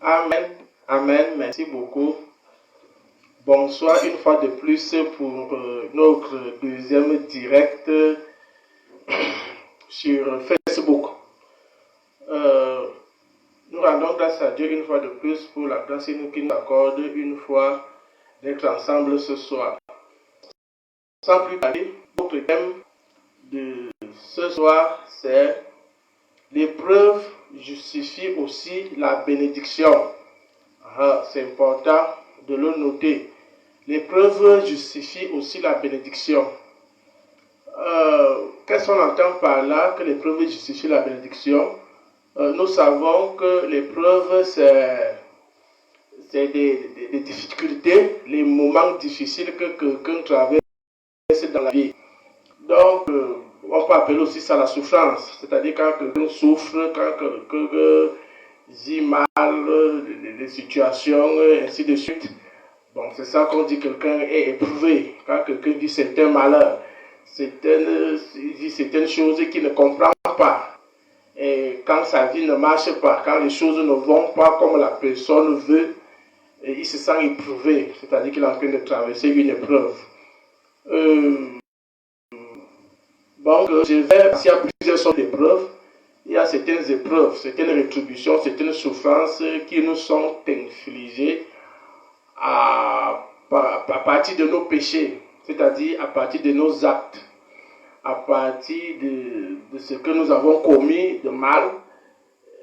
Amen. Amen. Merci beaucoup. Bonsoir une fois de plus pour notre deuxième direct sur Facebook. Nous rendons grâce à Dieu une fois de plus pour la grâce qu'il nous accorde une fois d'être ensemble ce soir. Sans plus tarder, notre thème de ce soir, c'est l'épreuve justifie aussi la bénédiction. C'est important de le noter. L'épreuve justifie aussi la bénédiction. Qu'est-ce qu'on entend par là que l'épreuve justifie la bénédiction? Nous savons que l'épreuve, c'est des difficultés, les moments difficiles que quelqu'un traverse dans la vie. Donc, on peut appeler aussi ça la souffrance, c'est-à-dire quand quelqu'un souffre, quand quelqu'un vit mal, les situations, ainsi de suite. Bon, c'est ça qu'on dit quelqu'un est éprouvé. Quand quelqu'un dit c'est un malheur, il dit certaines choses qu'il ne comprend pas. Et quand sa vie ne marche pas, quand les choses ne vont pas comme la personne veut, il se sent éprouvé, c'est-à-dire qu'il est en train de traverser une épreuve. Donc, s'il y a plusieurs sortes d'épreuves, il y a certaines épreuves, certaines rétributions, certaines souffrances qui nous sont infligées à partir de nos péchés, c'est-à-dire à partir de nos actes, à partir de ce que nous avons commis de mal,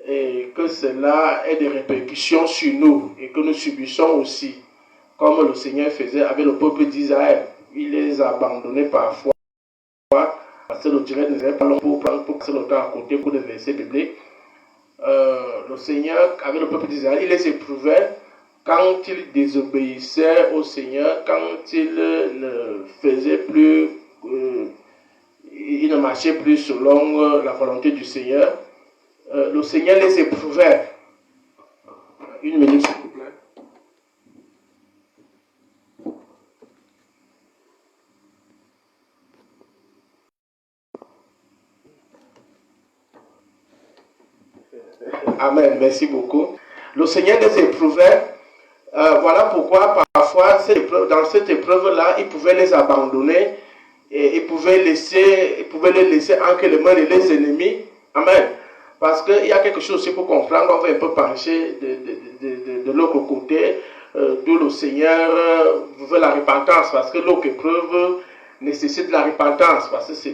et que cela ait des répercussions sur nous et que nous subissons aussi, comme le Seigneur faisait avec le peuple d'Israël. Il les a abandonnés parfois, parce que le direct ne serait pas long pour passer le temps à côté pour des versets bibliques. Le Seigneur, avec le peuple d'Israël, il les éprouvait quand ils désobéissaient au Seigneur, quand ils ne faisaient plus, ils ne marchaient plus selon la volonté du Seigneur. Le Seigneur les éprouvait. Une minute, s'il vous plaît. Amen, merci beaucoup. Le Seigneur les éprouvait. Voilà pourquoi parfois dans cette épreuve-là, il pouvait les abandonner et il pouvait les laisser entre les mains des ennemis. Amen. Parce qu'il y a quelque chose aussi pour comprendre, on va un peu pencher de l'autre côté, d'où le Seigneur veut la repentance, parce que l'autre épreuve nécessite la repentance, parce que c'est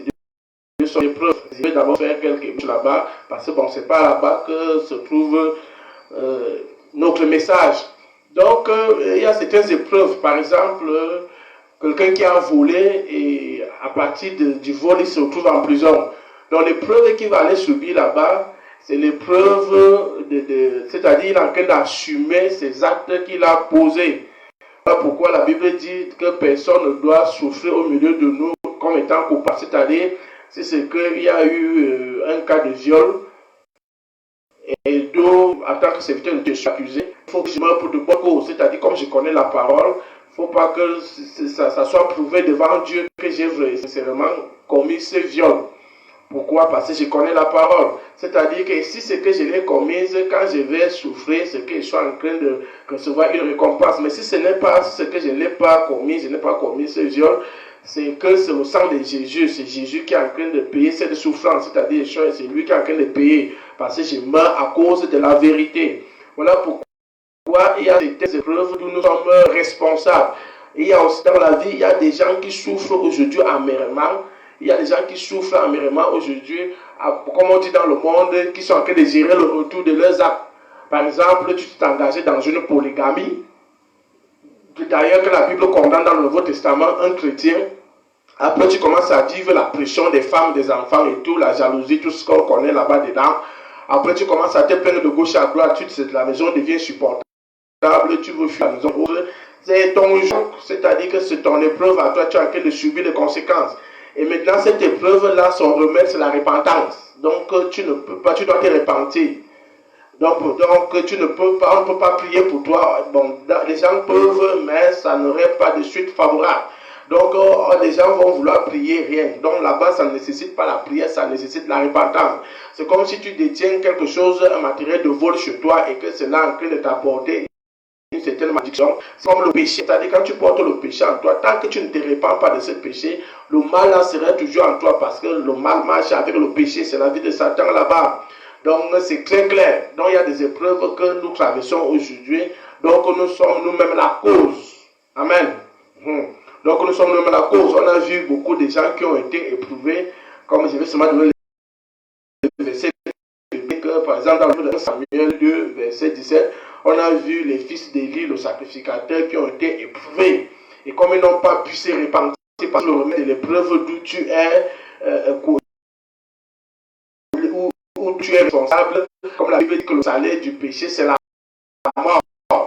deux sont épreuves. Je vais d'abord faire quelques choses là-bas, parce que bon, c'est pas là-bas que se trouve notre message. Donc, il y a certaines épreuves, par exemple, quelqu'un qui a volé et à partir du vol, il se retrouve en prison. Donc, l'épreuve qu'il va aller subir là-bas, c'est l'épreuve, c'est-à-dire il est en train d'assumer ces actes qu'il a posés. Voilà pourquoi la Bible dit que personne ne doit souffrir au milieu de nous comme étant coupable. C'est-à-dire, si c'est qu'il y a eu un cas de viol, et d'où, en tant que serviteur de Dieu, je suis accusé, il faut que je meure pour de bonnes causes. C'est-à-dire, comme je connais la parole, il ne faut pas que ça soit prouvé devant Dieu que j'ai sincèrement commis ce viol. Pourquoi? Parce que je connais la parole. C'est-à-dire que si c'est que je l'ai commise, quand je vais souffrir, c'est que je suis en train de recevoir une récompense. Mais si ce n'est pas ce que je n'ai pas commis, je n'ai pas commis ce viol, c'est que c'est le sang de Jésus. C'est Jésus qui est en train de payer cette souffrance. C'est-à-dire c'est lui qui est en train de payer. Parce que je meurs à cause de la vérité. Voilà pourquoi il y a des épreuves d'où nous sommes responsables. Il y a aussi dans la vie, il y a des gens qui souffrent aujourd'hui amèrement. Il y a des gens qui souffrent amèrement aujourd'hui, comme on dit dans le monde, qui sont en train de gérer le retour de leurs actes. Par exemple, tu t'es engagé dans une polygamie. D'ailleurs, que la Bible condamne dans le Nouveau Testament un chrétien. Après, tu commences à vivre la pression des femmes, des enfants et tout, la jalousie, tout ce qu'on connaît là-bas dedans. Après, tu commences à te plaindre de gauche à droite, la maison devient insupportable, tu veux fuir la maison. C'est ton jour, c'est-à-dire que c'est ton épreuve à toi, tu es en train de subir les conséquences. Et maintenant, cette épreuve-là, son remède, c'est la repentance. Donc, tu ne peux pas, tu dois te repentir. Donc tu ne peux pas, on ne peut pas prier pour toi. Bon, les gens peuvent, mais ça n'aurait pas de suite favorable. Donc, les gens vont vouloir prier, rien. Donc, là-bas, ça ne nécessite pas la prière, ça nécite la repentance. C'est comme si tu détiens quelque chose, un matériel de vol chez toi et que cela est en train de t'apporter une certaine malédiction. C'est comme le péché. C'est-à-dire, quand tu portes le péché en toi, tant que tu ne te répands pas de ce péché, le mal là sera toujours en toi parce que le mal marche avec le péché. C'est la vie de Satan là-bas. Donc, c'est très clair. Donc, il y a des épreuves que nous traversons aujourd'hui. Donc, nous sommes nous-mêmes la cause. Amen. Donc, nous sommes nous-mêmes la cause. On a vu beaucoup de gens qui ont été éprouvés. Comme je vais seulement donner le verset que, par exemple, dans le livre de Samuel 2, verset 17, on a vu les fils d'Élie, le sacrificateur, qui ont été éprouvés. Et comme ils n'ont pas pu se repentir par le remède de l'épreuve d'où tu es, où tu es responsable, comme la Bible dit que le salaire du péché, c'est la mort.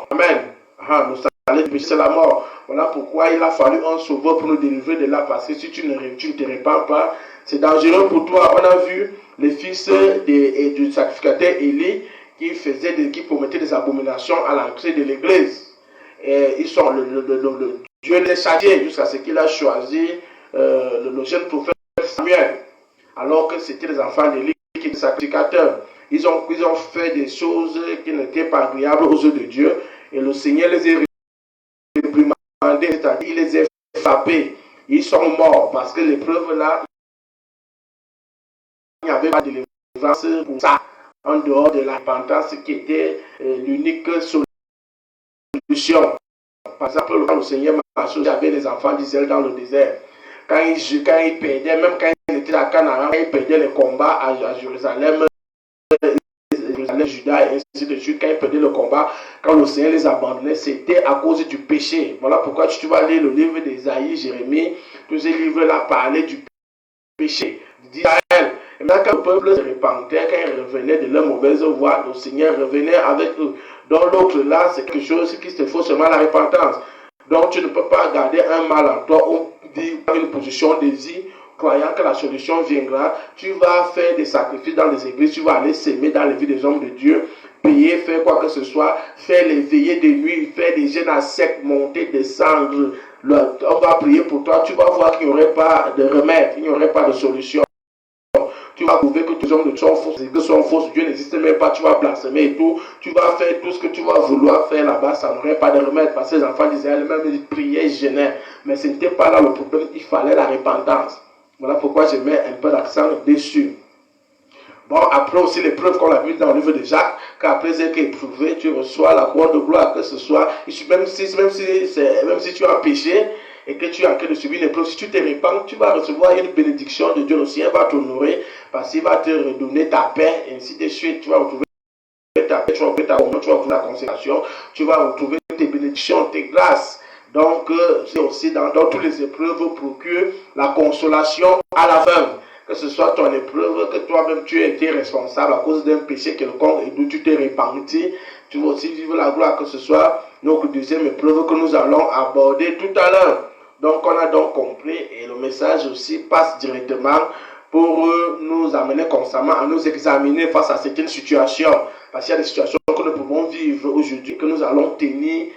Amen. Le salaire du péché, c'est la mort. Voilà pourquoi il a fallu un sauveur pour nous délivrer de là, parce que si tu ne te répands pas, c'est dangereux pour toi. On a vu les fils du sacrificateur Élie qui promettaient des abominations à l'entrée de l'église. Et ils sont Dieu les châtiait jusqu'à ce qu'il a choisi le jeune prophète Samuel, alors que c'était les enfants d'Élie qui étaient sacrificateurs. Ils ont fait des choses qui n'étaient pas agréables aux yeux de Dieu, et le Seigneur les a réprimandés, c'est-à-dire il les a frappés. Ils sont morts parce que l'épreuve là, il n'y avait pas de délivrance pour ça, en dehors de la repentance qui était l'unique solution. Par exemple, quand le Seigneur marchait avec les enfants d'Israël dans le désert, quand ils perdaient, même quand ils étaient à Canaan, quand ils perdaient les combats à Jérusalem, Juda et ainsi de suite, quand ils perdaient le combat, quand le Seigneur les abandonnait, c'était à cause du péché. Voilà pourquoi tu vas lire le livre d'Ésaïe, Jérémie, tous ces livres-là parlaient du péché d'Israël. Et maintenant, quand le peuple se repentait, quand ils revenaient de leur mauvaise voie, le Seigneur revenait avec eux. Dans l'autre là, c'est quelque chose qui te faut seulement la repentance. Donc tu ne peux pas garder un mal en toi ou dire une position désir, croyant que la solution viendra. Tu vas faire des sacrifices dans les églises, tu vas aller s'aimer dans les vies des hommes de Dieu, payer, faire quoi que ce soit, faire les veillées de nuit, faire des jeûnes à sec, monter, descendre. On va prier pour toi, tu vas voir qu'il n'y aurait pas de remède, il n'y aurait pas de solution. Tu vas prouver que tes hommes de Dieu sont fausses, que sont fausses, Dieu n'existe même pas, tu vas blasphémer et tout. Tu vas faire tout ce que tu vas vouloir faire là-bas, ça n'aurait pas de remède. Parce que les enfants d'Israël, même ils priaient, gênaient. Mais ce n'était pas là le problème, il fallait la repentance. Voilà pourquoi je mets un peu d'accent dessus. Bon, après aussi l'épreuve qu'on a vu dans le livre de Jacques, qu'après être éprouvé, tu reçois la couronne de gloire, que ce soit, même si tu as péché, et que tu es en train de subir une épreuve, si tu te répands, tu vas recevoir une bénédiction de Dieu. Le Seigneur va t'honorer parce qu'il va te redonner ta paix, et ainsi de suite. Tu vas retrouver ta paix, tu vas retrouver ta communion, tu vas retrouver ta consécration, tu vas retrouver tes bénédictions, tes grâces. Donc, c'est aussi dans toutes les épreuves procure la consolation à la fin. Que ce soit ton épreuve, que toi-même tu as été responsable à cause d'un péché quelconque et d'où tu t'es repenti, tu vas aussi vivre la gloire, que ce soit notre deuxième épreuve que nous allons aborder tout à l'heure. Donc, on a donc compris et le message aussi passe directement pour nous amener constamment à nous examiner face à certaines situations. Parce qu'il y a des situations que nous pouvons vivre aujourd'hui, que nous allons tenir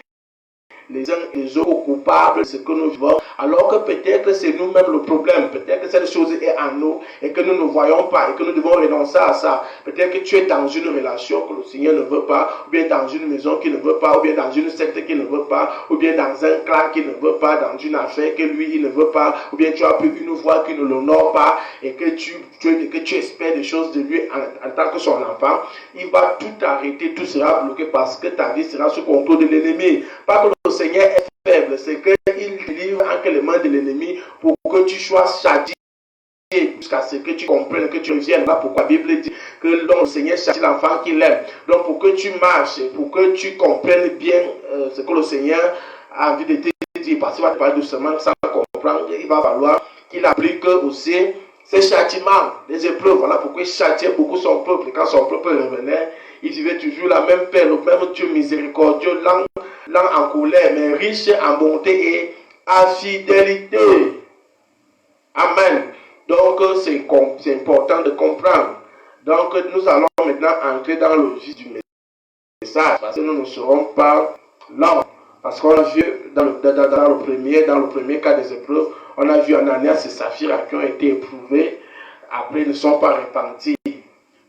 les uns et les autres coupables de ce que nous vivons, alors que peut-être que c'est nous-mêmes le problème, peut-être que cette chose est en nous et que nous ne voyons pas et que nous devons renoncer à ça. Peut-être que tu es dans une relation que le Seigneur ne veut pas, ou bien dans une maison qui ne veut pas, ou bien dans une secte qui ne veut pas, ou bien dans un clan qui ne veut pas, dans une affaire que lui il ne veut pas, ou bien tu as pris une voix qui ne l'honore pas et que tu espères des choses de lui en tant que son enfant. Il va tout arrêter, tout sera bloqué parce que ta vie sera sous contrôle de l'ennemi. Pas que le Seigneur est faible, c'est qu'il te livre entre les mains de l'ennemi pour que tu sois châtié jusqu'à ce que tu comprennes, que tu reviennes. Là pourquoi la Bible dit que le Seigneur châtie l'enfant qu'il aime. Donc pour que tu marches, pour que tu comprennes bien ce que le Seigneur a envie de te dire, parce qu'il va te parler doucement sans comprendre, il va falloir qu'il applique aussi ces châtiments, les épreuves. Voilà pourquoi il châtiait beaucoup son peuple. Et quand son peuple revenait, il vivait toujours la même paix, le même Dieu miséricordieux, lent en colère, mais riche en bonté et en fidélité. Amen. Donc, c'est important de comprendre. Donc, nous allons maintenant entrer dans le vif du message, parce que nous ne serons pas lents. Parce qu'on a vu dans le premier cas des épreuves, on a vu Ananias et Saphira qui ont été éprouvés, après ils ne sont pas repentis.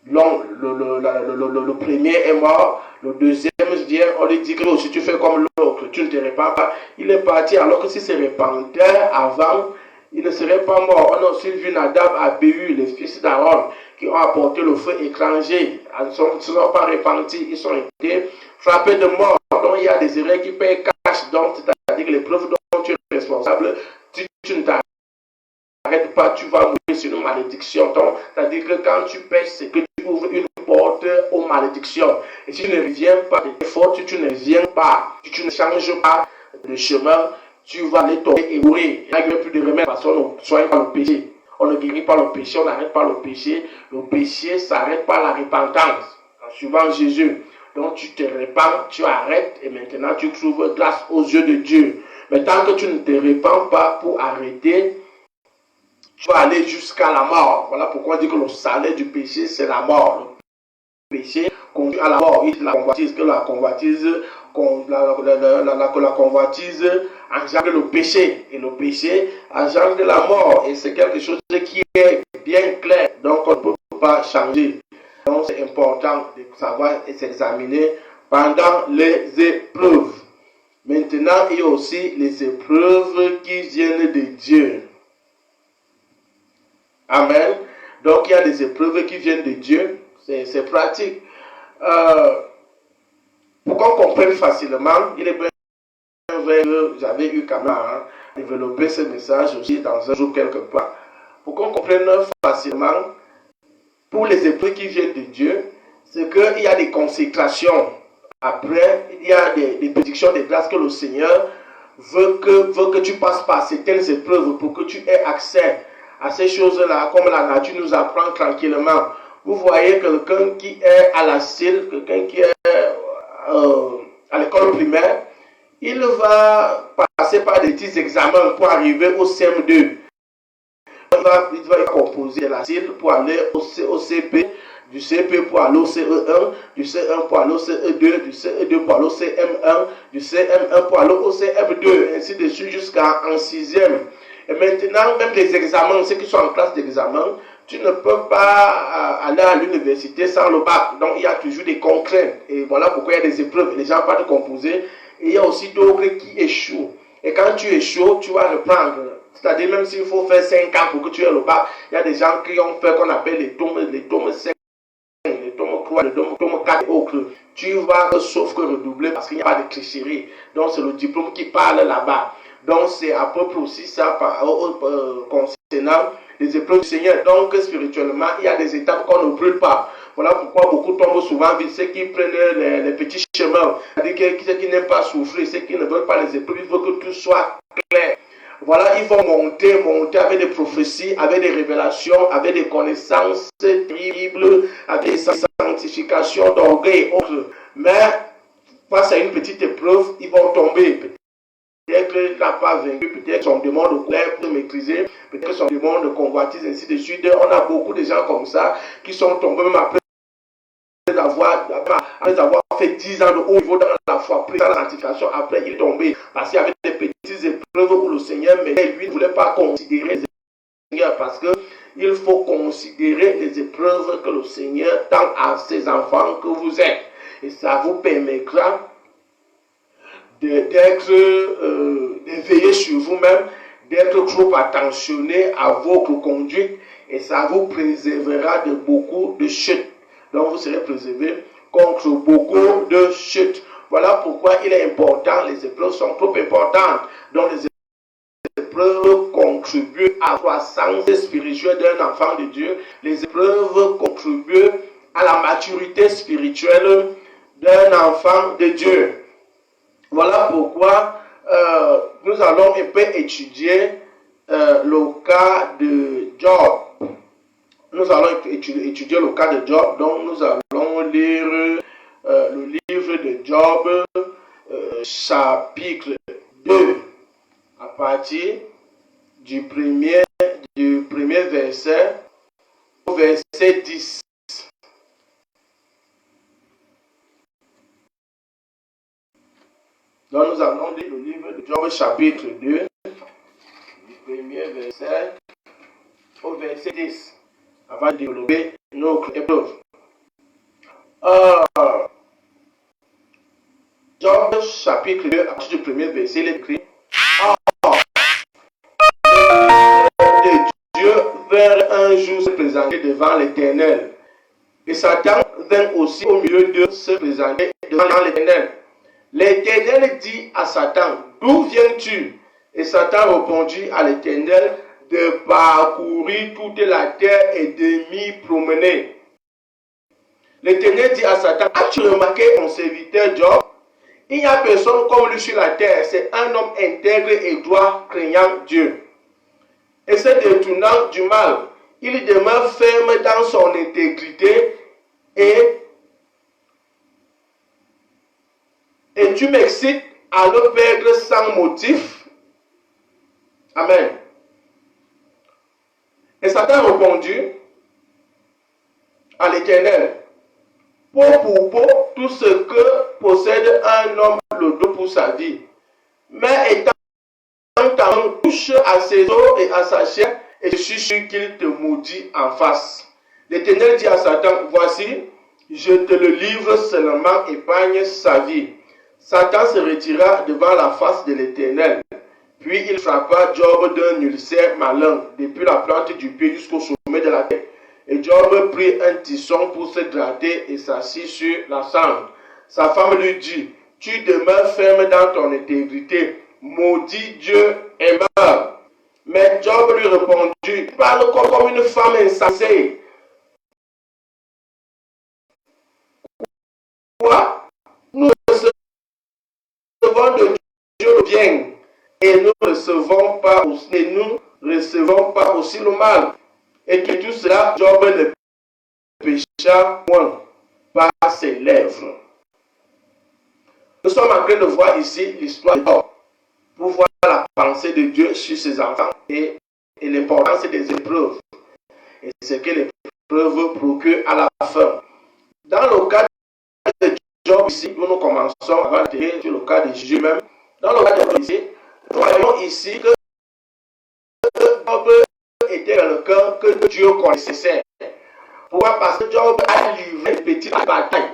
Le premier est mort, le deuxième vient, on lui dit que oh, si tu fais comme l'autre, tu ne te répands pas. Il est parti alors que s'il se répandait avant, il ne serait pas mort. On a aussi vu Nadab, Abihu, les fils d'Aaron, qui ont apporté le feu étranger. Ils ne sont pas repentis, ils ont été frappés de mort. Donc il y a des erreurs qui payent cash, donc c'est-à-dire que les preuves dont tu es responsable, tu ne t'arrêtes pas, tu vas mourir sur une malédiction. C'est-à-dire que quand tu pêches, c'est que tu ouvres une porte aux malédictions. Et si tu ne reviens pas de fautes, si tu ne reviens pas, si tu ne changes pas de chemin, tu vas aller tomber et mourir. Il n'y a plus de remède parce qu'on ne soigne pas le péché. On ne guérit pas le péché, on n'arrête pas le péché. Le péché s'arrête par la repentance, en suivant Jésus. Donc tu te répands, tu arrêtes et maintenant tu trouves grâce aux yeux de Dieu. Mais tant que tu ne te répands pas pour arrêter, tu vas aller jusqu'à la mort. Voilà pourquoi on dit que le salaire du péché, c'est la mort. Le péché conduit à la mort. Il la convoitise, que la convoitise engendre le péché. Et le péché engendre la mort. Et c'est quelque chose qui est bien clair. Donc on ne peut pas changer. Donc c'est important de savoir et s'examiner pendant les épreuves. Maintenant, il y a aussi les épreuves qui viennent de Dieu. Amen. Donc il y a des épreuves qui viennent de Dieu. C'est pratique. Pour qu'on comprenne facilement, il est bien vrai que j'avais eu quand même développé ce message aussi dans un jour quelque part. Pour qu'on comprenne facilement, pour les épreuves qui viennent de Dieu, c'est qu'il y a des consécrations. Après, il y a des bénédictions, des grâces que le Seigneur veut que tu passes par certaines épreuves pour que tu aies accès à ces choses-là, comme la nature nous apprend tranquillement. Vous voyez quelqu'un qui est à la CIL, quelqu'un qui est à l'école primaire, il va passer par des petits examens pour arriver au CM2. Il va composer la CIL pour aller au CP, du CP pour aller au CE1, du CE1 pour aller au CE2, du CE2 pour aller au CM1, du CM1 pour aller au CM2, ainsi de suite jusqu'en 6e. Et maintenant, même les examens, ceux qui sont en classe d'examen, tu ne peux pas aller à l'université sans le bac. Donc, il y a toujours des contraintes. Et voilà pourquoi il y a des épreuves. Les gens partent composer. Et il y a aussi d'autres qui échouent. Et quand tu échoues, tu vas reprendre. C'est-à-dire, même s'il faut faire 5 ans pour que tu aies le bac, il y a des gens qui ont fait qu'on appelle les tomes 5, les tomes 3, les tomes 4 et autres. Tu vas sauf que redoubler parce qu'il n'y a pas de tricherie. Donc, c'est le diplôme qui parle là-bas. Donc, c'est à peu près aussi ça concernant les épreuves du Seigneur. Donc, spirituellement, il y a des étapes qu'on ne brûle pas. Voilà pourquoi beaucoup tombent souvent, ceux qui prennent les petits chemins, c'est-à-dire ceux qui n'aiment pas souffrir, ceux qui ne veulent pas les épreuves, il faut que tout soit clair. Voilà, ils vont monter avec des prophéties, avec des révélations, avec des connaissances terribles, avec des sanctifications d'orgueil et autres. Mais, face à une petite épreuve, ils vont tomber. Peut-être qu'il n'a pas vaincu, peut-être son démon de colère pour maîtriser, peut-être son démon de convoitise, ainsi de suite. On a beaucoup de gens comme ça qui sont tombés même après avoir fait 10 ans de haut niveau dans la foi, pris dans la sanctification. Après, il est tombé parce qu'il y avait des petites épreuves où le Seigneur, mais lui ne voulait pas considérer les Seigneur parce qu'il faut considérer les épreuves que le Seigneur tend à ses enfants que vous êtes. Et ça vous permettra d'être d'éveiller sur vous-même, d'être trop attentionné à votre conduite et ça vous préservera de beaucoup de chutes. Donc vous serez préservé contre beaucoup de chutes. Voilà pourquoi il est important, les épreuves sont trop importantes. Donc les épreuves contribuent à la croissance spirituelle d'un enfant de Dieu. Les épreuves contribuent à la maturité spirituelle d'un enfant de Dieu. Voilà pourquoi nous allons un peu étudier le cas de Job. Nous allons étudier le cas de Job. Donc nous allons lire le livre de Job, chapitre 2, à partir du premier verset au verset 10. Donc nous allons lire le livre de Job chapitre 2, du premier verset au verset 10, avant de développer notre épreuve. Job chapitre 2, à partir du premier verset, il est écrit: Or, de Dieu vint un jour se présenter devant l'Éternel. Et Satan vint aussi au milieu d'eux se présenter devant l'Éternel. L'Éternel dit à Satan: D'où viens-tu? Et Satan répondit à l'Éternel: De parcourir toute la terre et de m'y promener. L'Éternel dit à Satan: As-tu remarqué mon serviteur Job? Il n'y a personne comme lui sur la terre. C'est un homme intègre et droit, craignant Dieu. Et se détournant du mal, il demeure ferme dans son intégrité et tu m'excites à le perdre sans motif. Amen. Et Satan répondit à l'Éternel: Peau pour peau, tout ce que possède un homme le doit pour sa vie. Mais étant on touche à ses os et à sa chair, et je suis sûr qu'il te maudit en face. L'Éternel dit à Satan: Voici, je te le livre, seulement épargne sa vie. Satan se retira devant la face de l'Éternel. Puis il frappa Job d'un ulcère malin, depuis la plante du pied jusqu'au sommet de la tête. Et Job prit un tisson pour se gratter et s'assit sur la cendre. Sa femme lui dit: Tu demeures ferme dans ton intégrité, maudit Dieu et meurs. Mais Job lui répondit: Tu parles comme une femme insensée. Quoi? Nous recevons de Dieu le bien et nous ne recevons pas aussi le mal. Et que tout cela, Job ne pécha point par ses lèvres. Nous sommes en train de voir ici l'histoire de Job, pour voir la pensée de Dieu sur ses enfants et l'importance des épreuves. Et ce que l'épreuve procure à la fin. Dans le cas de Job ici, nous commençons à tirer sur le cas de Jésus même. Dans le cas de Job ici, nous voyons ici que Job était quelqu'un que Dieu connaissait. Pourquoi? Parce que Job a livré une petite bataille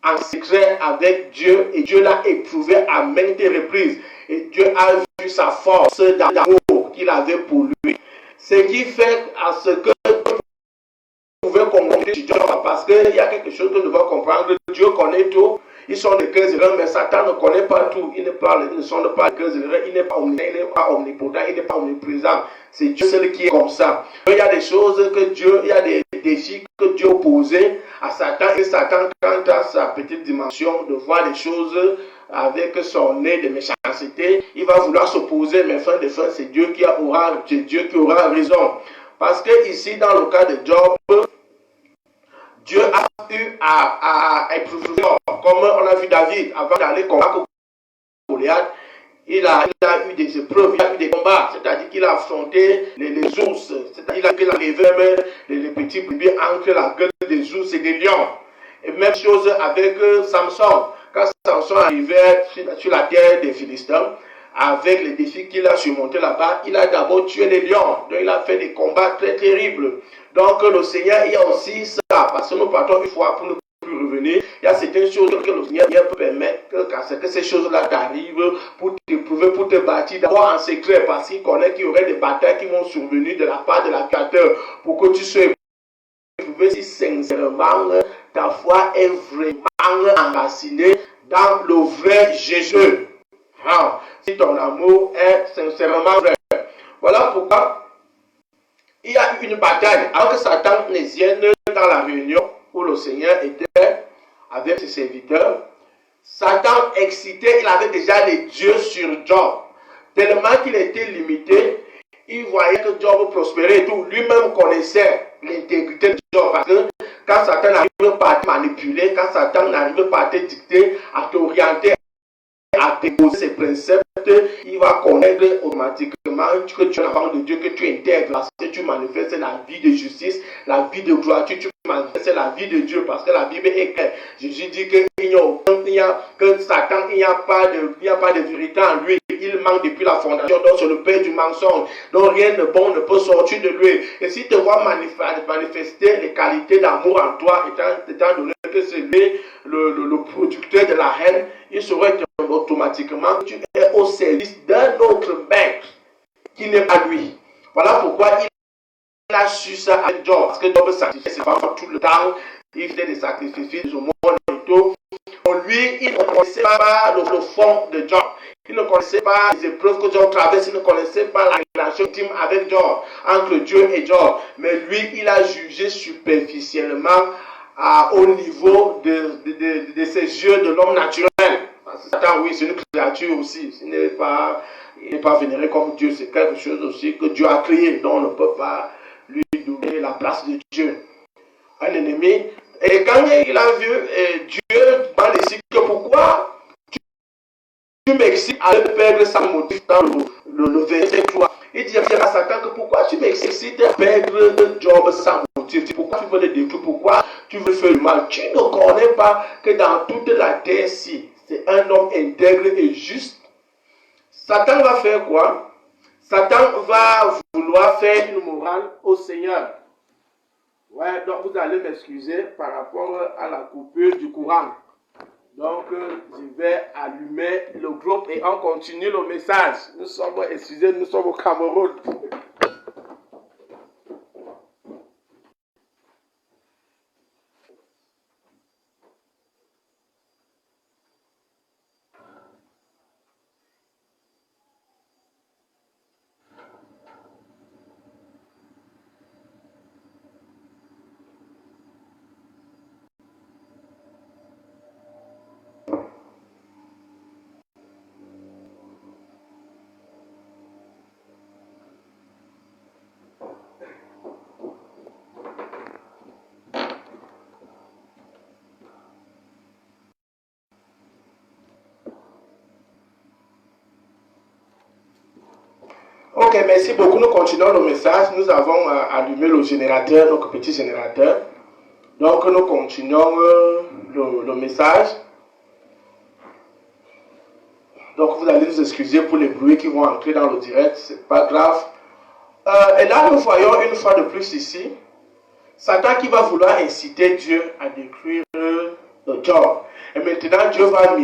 en secret avec Dieu et Dieu l'a éprouvé à maintes reprises. Et Dieu a vu sa force d'amour qu'il avait pour lui. Ce qui fait à ce que vous pouvez comprendre Dieu, parce qu'il y a quelque chose que nous devons comprendre. Dieu connaît tout. Ils sont des cœurs errants, mais Satan ne connaît pas tout. Il ne sont pas des cœurs errants. Il n'est pas omniscient, il n'est pas omnipotent, il n'est pas omniprésent. C'est Dieu seul qui est comme ça. Il y a des choses que Dieu, il y a des défis que Dieu posait à Satan. Et Satan, quant à sa petite dimension de voir les choses avec son nez de méchanceté, il va vouloir s'opposer, mais fin de fin, c'est Dieu qui aura raison. Parce que ici, dans le cas de Job, Dieu a eu à éprouver, comme on a vu David, avant d'aller combattre Goliath, il a eu des épreuves, il a eu des combats, c'est-à-dire qu'il a affronté les ours, c'est-à-dire qu'il a levé même les petits bébés entre la gueule des ours et des lions. Et même chose avec Samson. Quand Samson arrivait sur la terre des Philistins, avec les défis qu'il a surmontés là-bas, il a d'abord tué les lions. Donc il a fait des combats très terribles. Donc le Seigneur, il y a aussi ça, parce que nous partons une fois pour ne plus revenir. Il y a certaines choses que le Seigneur peut permettre que ces choses-là t'arrivent pour t'éprouver, pour te bâtir d'abord en secret, parce qu'il connaît qu'il y aurait des batailles qui vont survenir de la part de l'aviateur, pour que tu sois éprouvé si sincèrement ta foi est vraiment enracinée dans le vrai Jésus. Si ton amour est sincèrement vrai. Voilà pourquoi il y a eu une bataille. Alors que Satan ne vienne dans la réunion où le Seigneur était avec ses serviteurs, Satan excité, il avait déjà les dieux sur Job. Tellement qu'il était limité, il voyait que Job prospérait et tout. Lui-même connaissait l'intégrité de Job. Parce que quand Satan n'arrive pas à te manipuler, quand Satan n'arrive pas à te dicter, à t'orienter, à déposer ses préceptes, il va connaître automatiquement que tu es l'enfant de Dieu, que tu intègres, parce que tu manifestes la vie de justice, la vie de gloire, tu c'est la vie de Dieu, parce que la Bible est claire. Jésus dit que Satan, il n'y a pas de vérité en lui. Il manque depuis la fondation, donc c'est le père du mensonge. Donc rien de bon ne peut sortir de lui. Et si tu vois manifester les qualités d'amour en toi, étant donné que c'est lui le producteur de la haine, il serait automatiquement que tu es au service d'un autre maître qui n'est pas lui. Voilà pourquoi il a su ça avec Job, parce que Job sacrifiait ses femmes tout le temps, il faisait des sacrifices, des aumônes et tout. Pour lui, il ne connaissait pas le fond de Job. Il ne connaissait pas les épreuves que Job traverse, il ne connaissait pas la relation intime avec Job, entre Dieu et Job. Mais lui, il a jugé superficiellement au niveau de ses yeux de l'homme naturel. Satan, oui, c'est une créature aussi. Il n'est pas vénéré comme Dieu. C'est quelque chose aussi que Dieu a créé, dont on ne peut pas lui donner la place de Dieu. Un ennemi. Et quand il a vu Dieu dans les cycles, pourquoi tu m'excites à perdre sans motif dans le verset 3. Il dit à Satan que pourquoi tu m'excites à perdre Job sans motif? Pourquoi tu veux le détruire? Pourquoi tu veux faire le mal? Tu ne connais pas que dans toute la terre-ci, c'est un homme intègre et juste. Satan va faire quoi? Satan va vouloir faire une morale au Seigneur. Ouais, donc vous allez m'excuser par rapport à la coupure du courant. Donc, je vais allumer le groupe et on continue le message. Nous sommes au Cameroun. Ok, merci beaucoup. Nous continuons le message. Nous avons allumé le générateur, notre petit générateur. Donc, nous continuons le message. Donc, vous allez nous excuser pour les bruits qui vont entrer dans le direct. C'est pas grave. Et là, nous voyons une fois de plus ici, Satan qui va vouloir inciter Dieu à détruire Job. Et maintenant, Dieu va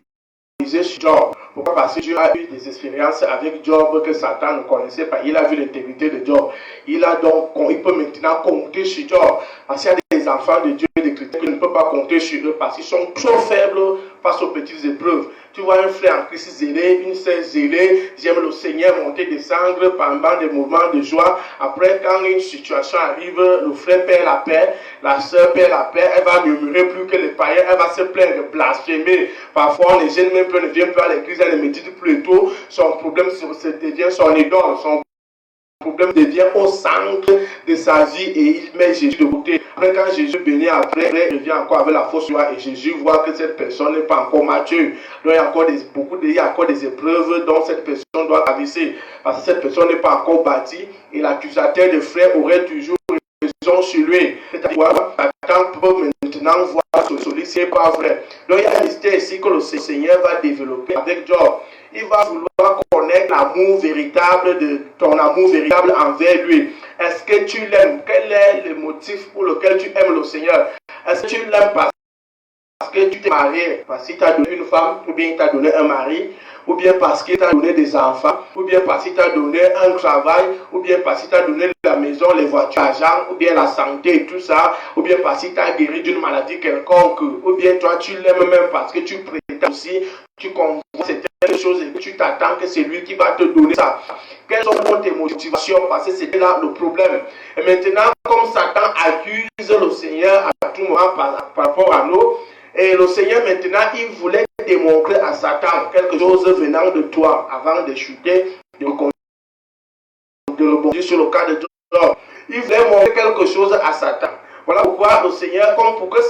miser sur Job. Pourquoi? Parce que Dieu a eu des expériences avec Job que Satan ne connaissait pas. Il a vu l'intégrité de Job. Il peut maintenant compter sur Job. Parce qu'il y a des enfants de Dieu, des chrétiens qui ne peuvent pas compter sur eux parce qu'ils sont trop faibles face aux petites épreuves. Tu vois un frère en Christ zélé, une sœur zélée, j'aime le Seigneur monter, descendre pendant des moments de joie. Après, quand une situation arrive, le frère perd la paix, la sœur perd la paix, elle va murmurer plus que les païens, elle va se plaindre, blasphémer. Parfois, on ne gêne même plus, ne vient plus à l'église, elle ne médite plus tôt. Son problème devient son idole, son problème devient au centre de sa vie et il met Jésus de côté. Après, quand Jésus bénit, après, il revient encore avec la fausse joie et Jésus voit que cette personne n'est pas encore mature. Donc, il y a encore des épreuves dont cette personne doit traverser. Parce que cette personne n'est pas encore bâtie et l'accusateur de frères aurait toujours raison sur lui. C'est-à-dire, Satan peut maintenant voir ce sollicité pas vrai. Donc, il y a un mystère ici que le Seigneur va développer avec Job. Il va vouloir connaître l'amour véritable ton amour véritable envers lui. Est-ce que tu l'aimes? Quel est le motif pour lequel tu aimes le Seigneur? Est-ce que tu l'aimes parce que tu t'es marié, parce qu'il t'a donné une femme, ou bien il t'a donné un mari, ou bien parce qu'il t'a donné des enfants, ou bien parce qu'il t'a donné un travail, ou bien parce qu'il t'a donné la maison, les voitures, l'argent, ou bien la santé et tout ça, ou bien parce qu'il t'a guéri d'une maladie quelconque, ou bien toi tu l'aimes même parce que tu prétends aussi, tu comprends certaines choses et que tu t'attends que c'est lui qui va te donner ça. Quelles sont tes motivations? Parce que c'était là le problème. Et maintenant, comme Satan accuse le Seigneur à tout moment par rapport à nous, et le Seigneur maintenant, il voulait démontrer à Satan quelque chose venant de toi avant de chuter, de rebondir sur le cas de Job. Il voulait montrer quelque chose à Satan. Voilà pourquoi le Seigneur, comme pour que le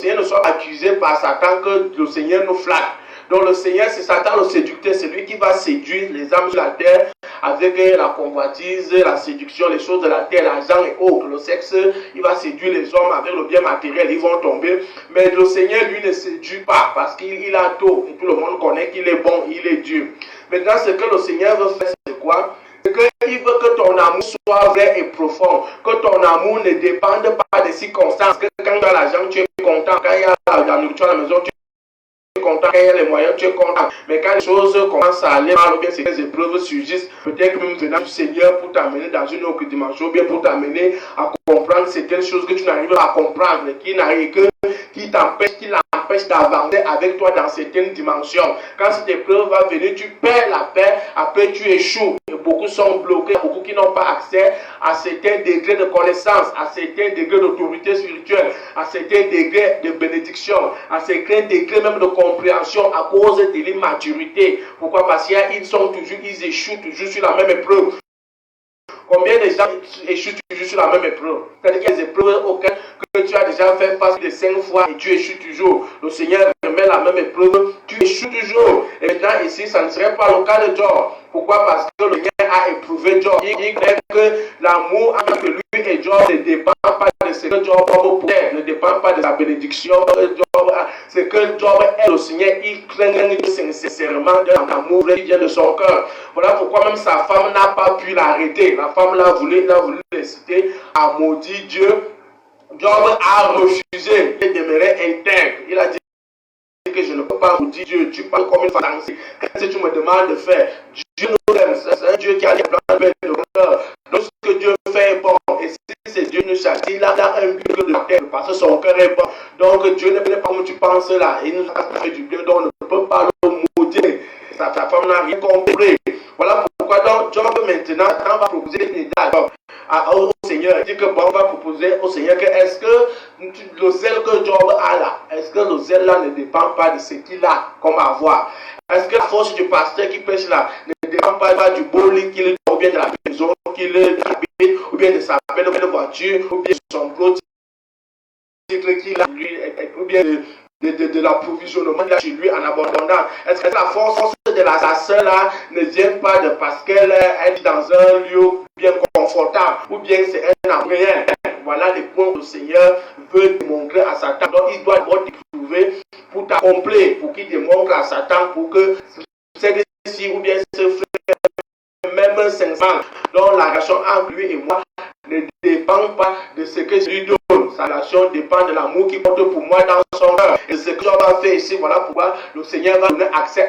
Seigneur ne soit accusé par Satan, que le Seigneur nous flatte. Donc le Seigneur, c'est Satan le séducteur, c'est lui qui va séduire les âmes sur la terre avec la convoitise, la séduction, les choses de la terre, l'argent et autres, le sexe. Il va séduire les hommes avec le bien matériel, ils vont tomber. Mais le Seigneur, lui, ne séduit pas parce qu'il a tout et tout le monde connaît qu'il est bon, il est Dieu. Maintenant, ce que le Seigneur veut faire, c'est quoi? C'est qu'il veut que ton amour soit vrai et profond, que ton amour ne dépende pas des circonstances, que quand tu as l'argent, tu es content, quand il y a la nourriture à la maison, tu es content, quand il y a les moyens, tu es content. Mais quand les choses commencent à aller mal, ou bien ces épreuves surgissent, peut-être même venant du Seigneur pour t'amener dans une autre dimension, ou bien pour t'amener à comprendre certaines choses que tu n'arrives pas à comprendre, qui l'empêche d'avancer avec toi dans certaines dimensions. Quand cette épreuve va venir, tu perds la paix, après tu échoues. Et beaucoup sont bloqués, beaucoup qui n'ont pas accès à certains degrés de connaissance, à certains degrés d'autorité spirituelle, à certains degrés de bénédiction, à certains degrés même de compréhension à cause de l'immaturité. Pourquoi? Parce qu'ils échouent toujours sur la même épreuve. Combien de gens échouent toujours sur la même épreuve? C'est-à-dire qu'il y a des épreuves auxquelles que tu as déjà fait face de 5 fois et tu échoues toujours. Le Seigneur remet la même épreuve, tu échoues toujours. Et maintenant ici, ça ne serait pas le cas de Job. Pourquoi? Parce que le Seigneur a éprouvé Job. Il dit que l'amour entre lui et Job ne dépend pas de ce que Job possède, ne dépend pas de sa bénédiction. C'est que Job est le Seigneur, il craint sincèrement de l'amour qui vient de son cœur. Voilà pourquoi même sa femme n'a pas pu l'arrêter. La femme l'a voulu l'inciter à maudire Dieu. Job a refusé de demeurer intègre. Il a dit que je ne peux pas maudire Dieu. Tu parles comme une femme. Qu'est-ce que tu me demandes de faire? Dieu nous aime. C'est un Dieu qui a des plans de cœur. Donc ce que Dieu fait est bon. Et si c'est Dieu nous châtie, il a un but de terre parce que son cœur est bon. Donc Dieu ne pas comme tu penses là. Il nous a fait du bien. Donc on ne peut pas le maudire. Sa femme n'a rien compris. Voilà pourquoi donc Job maintenant on va proposer une idée au Seigneur. Il dit que bon, on va proposer au Seigneur que est-ce que le zèle que Job a là, est-ce que le zèle là ne dépend pas de ce qu'il a comme avoir? Est-ce que la force du pasteur qui prêche là ne dépend pas du beau lit qu'il a, ou bien de la maison qu'il habite, ou bien de sa belle voiture, ou bien de son gros titre qu'il a, ou bien de l'approvisionnement qu'il a chez lui en abondance? Est-ce que la force de la sœur là ne vient pas de parce qu'elle est dans un lieu bien confortable, ou bien c'est un abréen? Voilà les points que le Seigneur veut démontrer à Satan. Donc il doit d'abord t'éprouver pour t'accomplir, pour qu'il démontre à Satan, pour que celle-ci ou bien ce frère, même sincèrement, dont la relation entre lui et moi ne dépend pas de ce que je lui donne. Sa relation dépend de l'amour qu'il porte pour moi dans son cœur. Et ce que Job a fait ici, voilà pourquoi le Seigneur va donner accès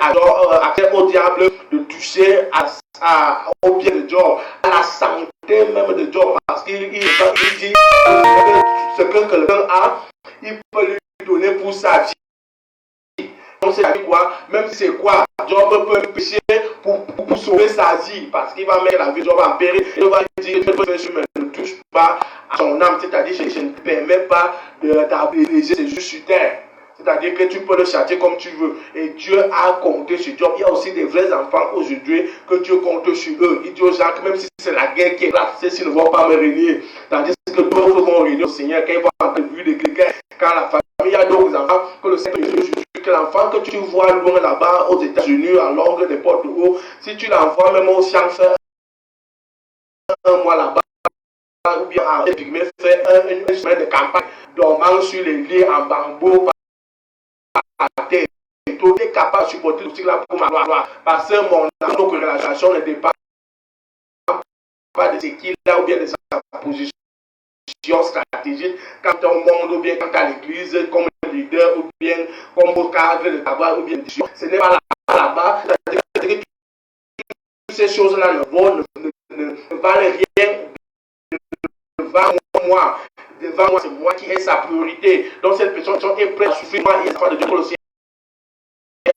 au diable de toucher au bien de Job, à la santé même de Job, parce qu'il dit ce que quelqu'un a, il peut lui donner pour sa vie. Donc c'est quoi? Même si c'est quoi, Job peut pécher pour sauver sa vie, parce qu'il va mettre la vie de Job en péril. Il va dire que je ne touche pas à son âme, c'est-à-dire que je ne te permets pas d'abréger ses jours sur terre. C'est-à-dire que tu peux le châtier comme tu veux. Et Dieu a compté sur Job. Il y a aussi des vrais enfants aujourd'hui que Dieu compte sur eux. Il dit aux gens que même si c'est la guerre qui est là, ceux-ci ne vont pas me régner. Tandis que d'autres vont régner au Seigneur quand ils vont entrer vu de quelqu'un. Quand la famille, il y a d'autres enfants que le Seigneur que l'enfant que tu vois loin là-bas aux États-Unis, à Londres, n'importe où, si tu l'envoies même au champ faire un mois là-bas, ou bien à faire une semaine de campagne, dormant sur les lits en bambou, à terre, et tout est capable de supporter le cycle là pour ma gloire. Parce que mon relation ne dépend pas de ce qu'il a ou bien de sa position stratégique quand on monde ou bien quand à l'église comme leader ou bien comme au cadre de travail ou bien de ce n'est pas là-bas. Toutes ces choses-là ne valent rien devant moi. Devant moi, c'est moi qui ai sa priorité. Donc cette personne est prête à souffrir, moi, il n'y a pas de Dieu pour le ciel.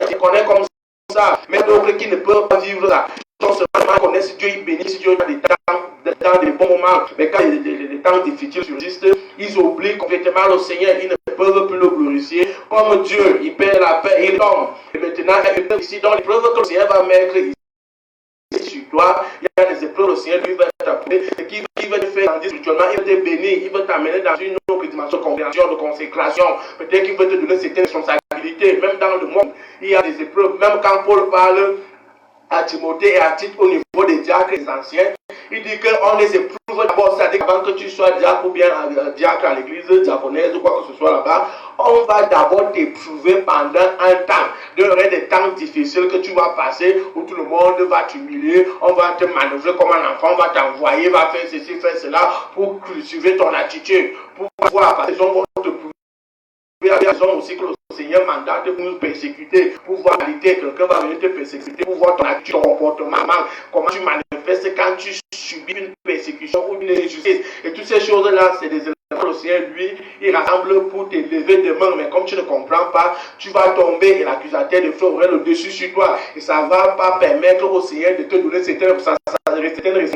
Je connais comme ça, mais d'autres qui ne peuvent pas vivre ça. Donc seulement connaissent Dieu, ils bénissent Dieu dans des bons moments. Mais quand les temps difficiles surgissent, ils oublient complètement le Seigneur, ils ne peuvent plus le glorifier. Comme Dieu, il perd la paix, il tombe. Et maintenant, ici, dans l'épreuve que le Seigneur va mettre ici sur toi, il y a des épreuves, le Seigneur lui va t'appeler, et qui va te faire grandir spirituellement, il va te bénir, il va t'amener dans une autre dimension de compréhension, de consécration. Peut-être qu'il va te donner certaines responsabilités, même dans le monde. il y a des épreuves. Même quand Paul parle à Timothée et à Tite au niveau des diacres et des anciens, il dit qu'on les éprouve d'abord, c'est-à-dire qu'avant que tu sois diacre ou bien diacre à l'église, diaconaise ou quoi que ce soit là-bas, on va d'abord t'éprouver pendant un temps. Il y aura des temps difficiles que tu vas passer où tout le monde va t'humilier, on va te manœuvrer comme un enfant, on va t'envoyer, va faire ceci, faire cela pour cultiver ton attitude, pour pouvoir, parce qu'ils vont te prouver. Il y a des raisons aussi que le Seigneur mandate pour nous persécuter, pour voir la réalité, quelqu'un va venir te persécuter, pour voir ton attitude, ton comportement, comment tu manifestes quand tu subis une persécution ou une injustice. Et toutes ces choses-là, c'est des éléments que le Seigneur, lui, il rassemble pour t'élever demain. Mais comme tu ne comprends pas, tu vas tomber et l'accusateur de feu aura le dessus sur toi. Et ça ne va pas permettre au Seigneur de te donner certaines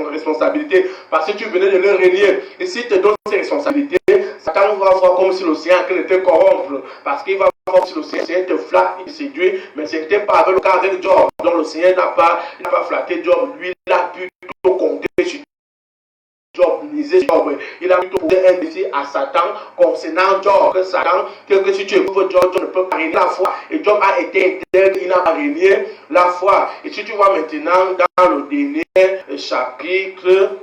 responsabilités parce que tu venais de le régner. Et s'il te donne ces responsabilités, Satan va voir comme si le Seigneur était corrompre, parce qu'il va voir si le Seigneur te flatte, il te séduit, mais ce n'était pas avec le cas avec Job. Donc le Seigneur n'a pas flatté Job, lui il a plutôt compté sur Job, il a plutôt posé un défi à Satan concernant Job, que Satan, que si tu éprouves Job, Job ne peut pas régner la foi. Et Job a été intègre, il n'a pas régné la foi. Et si tu vois maintenant dans le dernier chapitre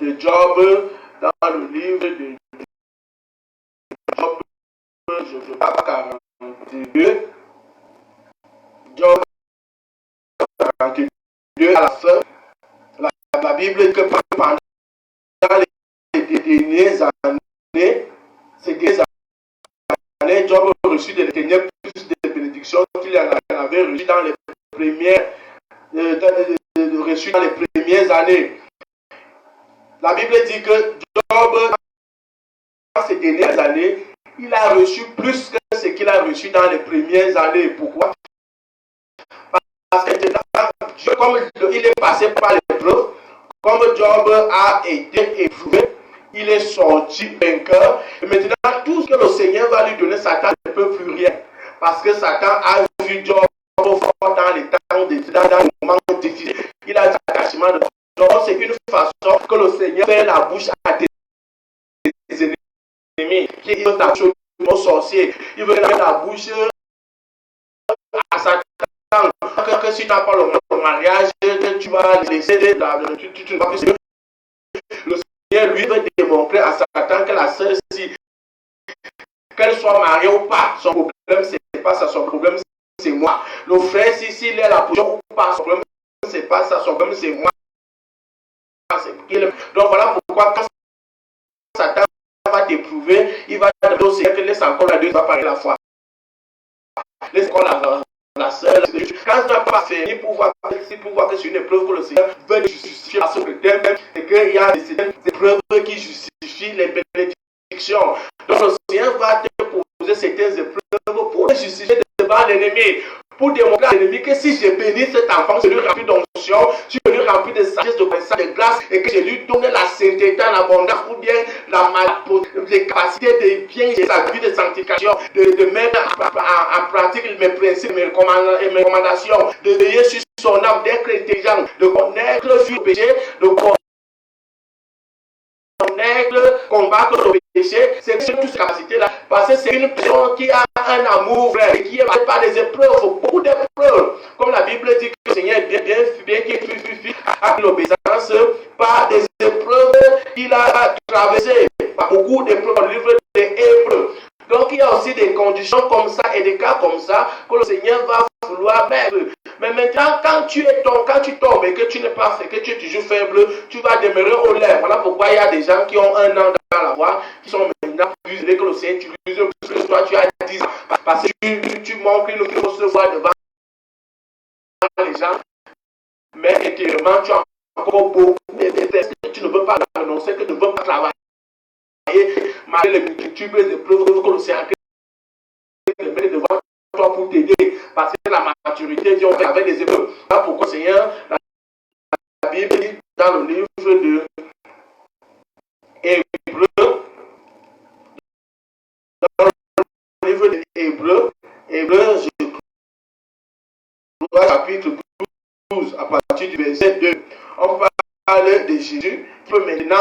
de Job, dans le livre de Job, je ne sais pas, 42, Job 42 à la fin, la Bible dit que pendant les dernières années, Job a reçu de l'Éternel plus de bénédictions qu'il en avait reçu dans les premières, reçu dans les premières années. La Bible dit que Job, dans ces dernières années, il a reçu plus que ce qu'il a reçu dans les premières années. Pourquoi? Parce que Dieu, comme il est passé par l'épreuve, comme Job a été éprouvé, il est sorti vainqueur. Et maintenant, tout ce que le Seigneur va lui donner, Satan ne peut plus rien. Parce que Satan a vu Job fort dans les temps, dans les moments difficiles. Il a des attachements de donc c'est une façon que le Seigneur fait la bouche à tes ennemis. Il veut ta bouche au sorcier. Il veut faire la bouche à Satan. Que si tu n'as pas le mariage, tu vas laisser tu ne vas plus. Le Seigneur lui veut démontrer à Satan que la sœur, si qu'elle soit mariée ou pas, son problème c'est pas ça, son problème c'est moi. Le frère, si il est la position ou pas, son problème c'est pas ça, son problème c'est moi. Donc voilà pourquoi quand Satan va t'éprouver, il va te dire au Seigneur que laisse encore la deux, va parler la foi. Laisse encore la sœur. Quand tu n'as pas fini pour voir que c'est une épreuve que le Seigneur veut justifier à son thème, et qu'il y a des épreuves qui justifient les bénédictions. Donc le Seigneur va te poser certaines épreuves pour justifier devant l'ennemi. Pour démontrer à l'ennemi que si j'ai béni cet enfant, je lui remplis d'onction, je lui remplis de sagesse, de connaissance, de grâce, et que je lui donne la sainteté en abondance, ou bien les capacités de bien gérer sa vie de sanctification, de mettre en pratique mes principes, mes recommandations, de veiller sur son âme, d'être intelligent, de connaître le péché, de combattre le péché, c'est toutes ces capacités-là. Parce que c'est une personne qui a un amour vrai, qui est par des épreuves, beaucoup d'épreuves. Comme la Bible dit que le Seigneur est bien qui est à l'obéissance, par des épreuves qu'il a traversées, par beaucoup d'épreuves dans le livre des Hébreux. Donc il y a aussi des conditions comme ça et des cas comme ça que le Seigneur va vouloir mettre. Mais maintenant, quand tu tombes et que tu n'es pas fait, que tu es toujours faible, tu vas demeurer au lait. Voilà pourquoi il y a des gens qui ont 1 an dans la voie, qui sont maintenant plus élevés que le Seigneur utilise plus que toi, tu as 10 ans. Parce que tu manques une grosse voix devant les gens, mais intérieurement, tu as encore beaucoup de tests que tu ne veux pas annoncer, que tu ne veux pas travailler. Malgré les multitudes d'épreuves que le Seigneur met devant toi pour t'aider, parce que la maturité vient avec des épreuves. Là pourquoi le Seigneur, la Bible dit dans le livre de Hébreux, dans le livre de Hébreux, je crois, chapitre 12, à partir du verset 2, on parle de Jésus qui peut maintenant,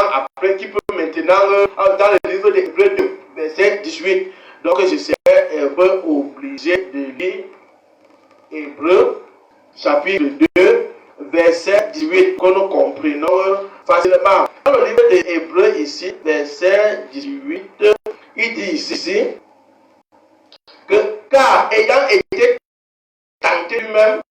dans le livre de Hébreux 2, verset 18. Donc je serai obligé de lire Hébreux, chapitre 2, verset 18, que nous comprenons facilement. Dans le livre des Hébreux ici, verset 18, il dit ici que car ayant été tenté lui-même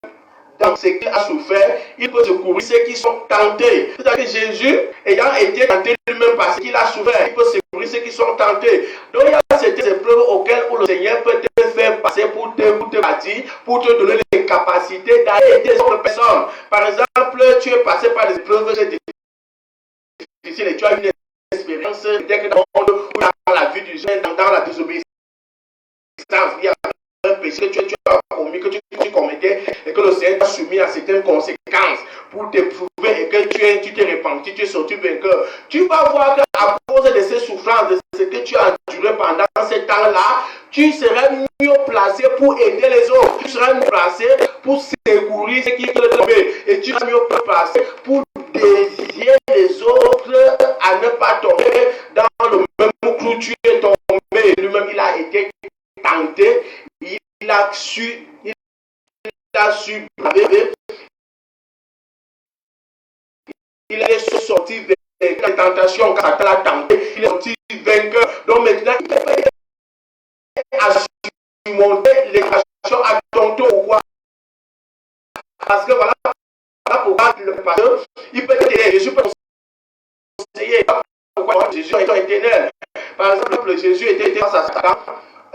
dans ce qu'il a souffert, il peut secourir ceux qui sont tentés. C'est-à-dire que Jésus, ayant été tenté lui-même parce qu'il a souffert, il peut secourir ceux qui sont tentés. Donc il y a cette épreuve auxquelles le Seigneur peut te faire passer pour te bâtir, pour te donner les capacités d'aller aider les autres personnes. Par exemple, tu es passé par des épreuves difficiles et tu as une expérience peut-être dans le monde ou dans la vie du jeune, dans la désobéissance. Il y a un péché que tu as commis, que tu commettais et que le Seigneur t'a soumis à certaines conséquences pour t'éprouver et que tu t'es repenti, tu es sorti vainqueur. Tu vas voir qu'à cause de ces souffrances, de ce que tu as enduré pendant ce temps-là, tu seras mieux placé pour aider les autres. Tu seras mieux placé pour secourir ceux qui te tombent. Et tu seras mieux placé pour désirer les autres à ne pas tomber dans le même clou où tu es tombé. Lui-même, il a été tenté, il a su braver, il est sorti de la tentation quand Satan l'a tenté, il est sorti vainqueur. Donc maintenant, il peut surmonter les tentations à ton tour. Pourquoi? Parce que voilà pourquoi le pasteur, il peut t'aider. Jésus peut conseiller. Pourquoi Jésus est éternel. Par exemple, Jésus était face à Satan.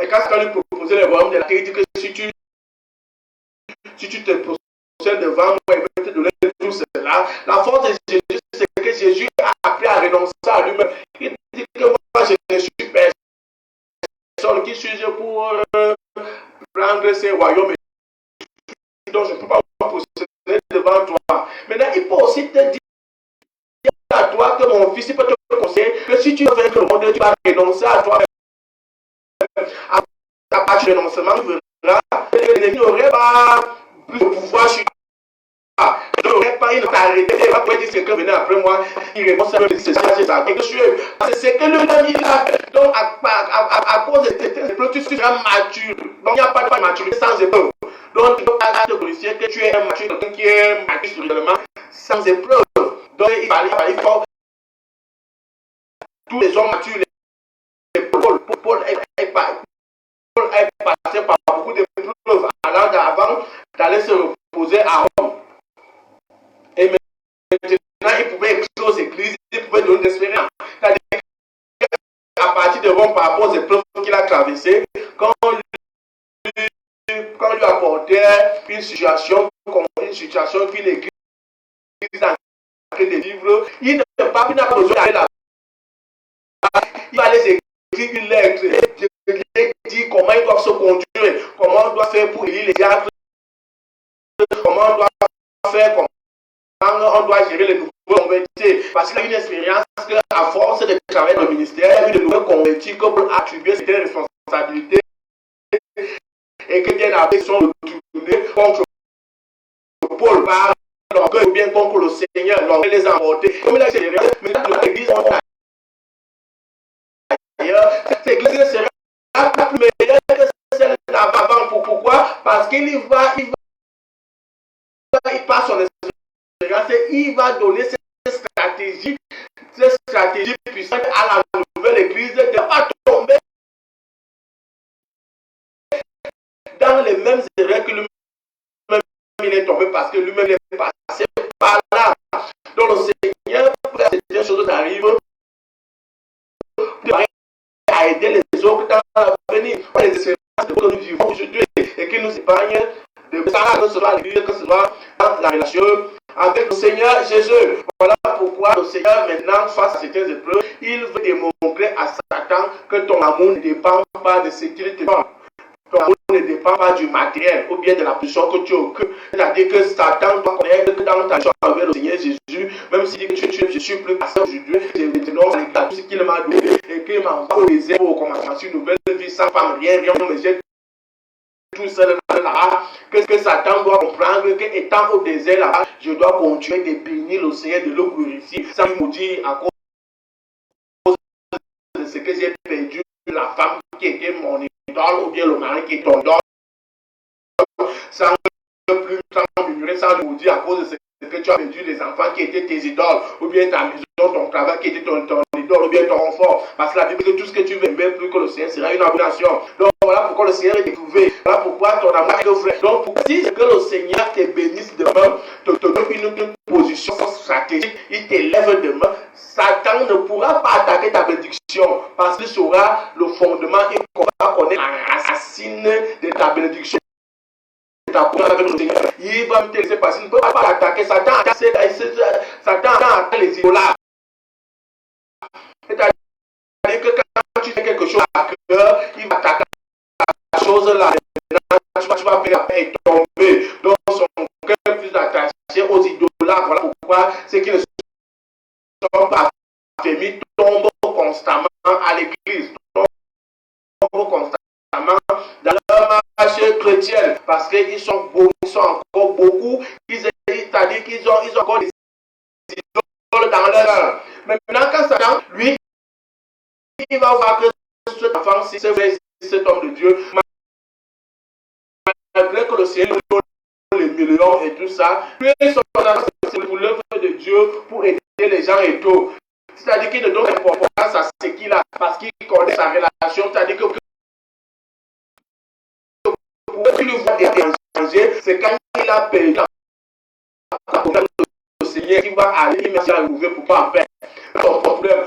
Et quand Satan lui proposait le royaume de la terre, il dit que si tu te possèdes devant moi, il va te donner tout cela. La force de Jésus, c'est que Jésus a appris à renoncer à lui-même. Il dit que moi, je ne suis personne qui suis pour prendre ces royaumes. Donc, je ne peux pas me posséder devant toi. Maintenant, il peut aussi te dire à toi que mon fils, il peut te conseiller que si tu veux vaincre le monde, tu vas renoncer à toi. À part du renoncement, tu verras que l'ennemi n'aurait pas plus de pouvoir sur toi. Il n'aurait pas, il t'arrêter. Il va pas dire que venez après moi, il renonce à c'est ça, c'est ça. C'est ce que lui-même il a. Donc, à cause de cette épreuve, tu seras mature. Donc, il n'y a pas de maturité sans épreuve. Donc, tu ne peux pas te policier que tu es un mature, quelqu'un qui est mature spirituellement sans épreuve. Donc, il faut tous les hommes matures, Paul est passé par beaucoup d'épreuves avant d'aller se reposer à Rome. Et maintenant, il pouvait écrire aux églises, il pouvait donner des expériences. C'est-à-dire qu'à partir de Rome, par rapport aux épreuves qu'il a traversées, quand on lui apportait une situation qu'une église en train de vivre, il n'a pas besoin d'aller là. Il va les écrire une lettre, dire comment ils doivent se conduire, comment on doit faire pour élire les diacres, comment on doit faire, comment on doit gérer les nouveaux convertis. Parce qu'il a une expérience qu'à force de travailler dans le ministère, il y a de nouveaux convertis que pour attribuer certaines responsabilités et que bien après ils sont retournés contre Paul par l'orgueil ou bien contre le Seigneur, l'orgueil les a emportés. Comme il a expérience, maintenant l'église cette église sera plus meilleure que celle d'avant. Pourquoi? Parce qu'il passe son expérience et il va donner cette stratégie puissante à la nouvelle église de ne pas tomber dans les mêmes erreurs que lui-même il est tombé parce que lui-même il est passé par là. Donc le Seigneur, pour que ces choses arrivent, à aider les autres dans l'avenir. Les expériences que nous vivons aujourd'hui et qui nous épargnent de ça, que ce soit à l'église, que ce soit dans la relation avec le Seigneur Jésus. Voilà pourquoi le Seigneur maintenant, face à certaines épreuves, il veut démontrer à Satan que ton amour ne dépend pas de ce qu'il te donne. Ton amour ne dépend pas du matériel ou bien de la position que tu occupes. C'est-à-dire que Satan doit connaître que dans ta relation avec le Seigneur Jésus, même s'il dit que je suis plus passé aujourd'hui, je maintenant tout ce qu'il m'a donné et qu'il m'a envoyé au désert pour commencer une nouvelle vie sans femme, rien, mais j'ai tout seul là-bas, que Satan doit comprendre qu'étant au désert là-bas, je dois continuer de bénir le Seigneur, de le glorifier, sans me dire à cause de ce que j'ai perdu, la femme qui était mon idole ou bien le mari qui est ton idole, sans murmurer sans lui dire à cause de ce que tu as perdu les enfants qui étaient tes idoles, ou bien ta maison, ton travail qui était ton idole, ou bien ton enfant. Parce que la Bible dit que tout ce que tu veux aimer plus que le Seigneur sera une abomination. Donc voilà pourquoi le Seigneur est éprouvé. Voilà pourquoi ton amour est vrai. Donc si c'est que le Seigneur te bénisse demain, te donne une position stratégique, il t'élève demain, Satan ne pourra pas attaquer ta bénédiction parce qu'il saura le fondement et va connaître la racine de ta bénédiction. Il va me laisser passer, il ne peut pas l'attaquer. Satan attaque les idolâtres. C'est-à-dire que quand tu fais quelque chose à cœur, il va attaquer la chose là. Tu vas faire la paix et tomber dans son cœur plus attaché aux idolâtres. Voilà pourquoi ceux qui ne sont pas affermis tombent constamment à l'église, tombent constamment dans leur marche chrétienne parce qu'ils sont encore beaucoup, c'est-à-dire qu'ils ont encore des idoles dans leur cœur. Maintenant, quand Satan, lui, il va voir que cet enfant, si c'est vrai, cet homme de Dieu, malgré que le Seigneur lui donne les millions et tout ça, lui, son enfant, c'est pour l'œuvre de Dieu, pour aider les gens et tout. C'est-à-dire qu'il ne donne importance à ce qu'il a, parce qu'il connaît sa relation, c'est-à-dire que pour qu'il lui voit des dangers, c'est quand il a perdu le Seigneur qui va aller, il va l'ouvrir pour pas en paix. Son problème,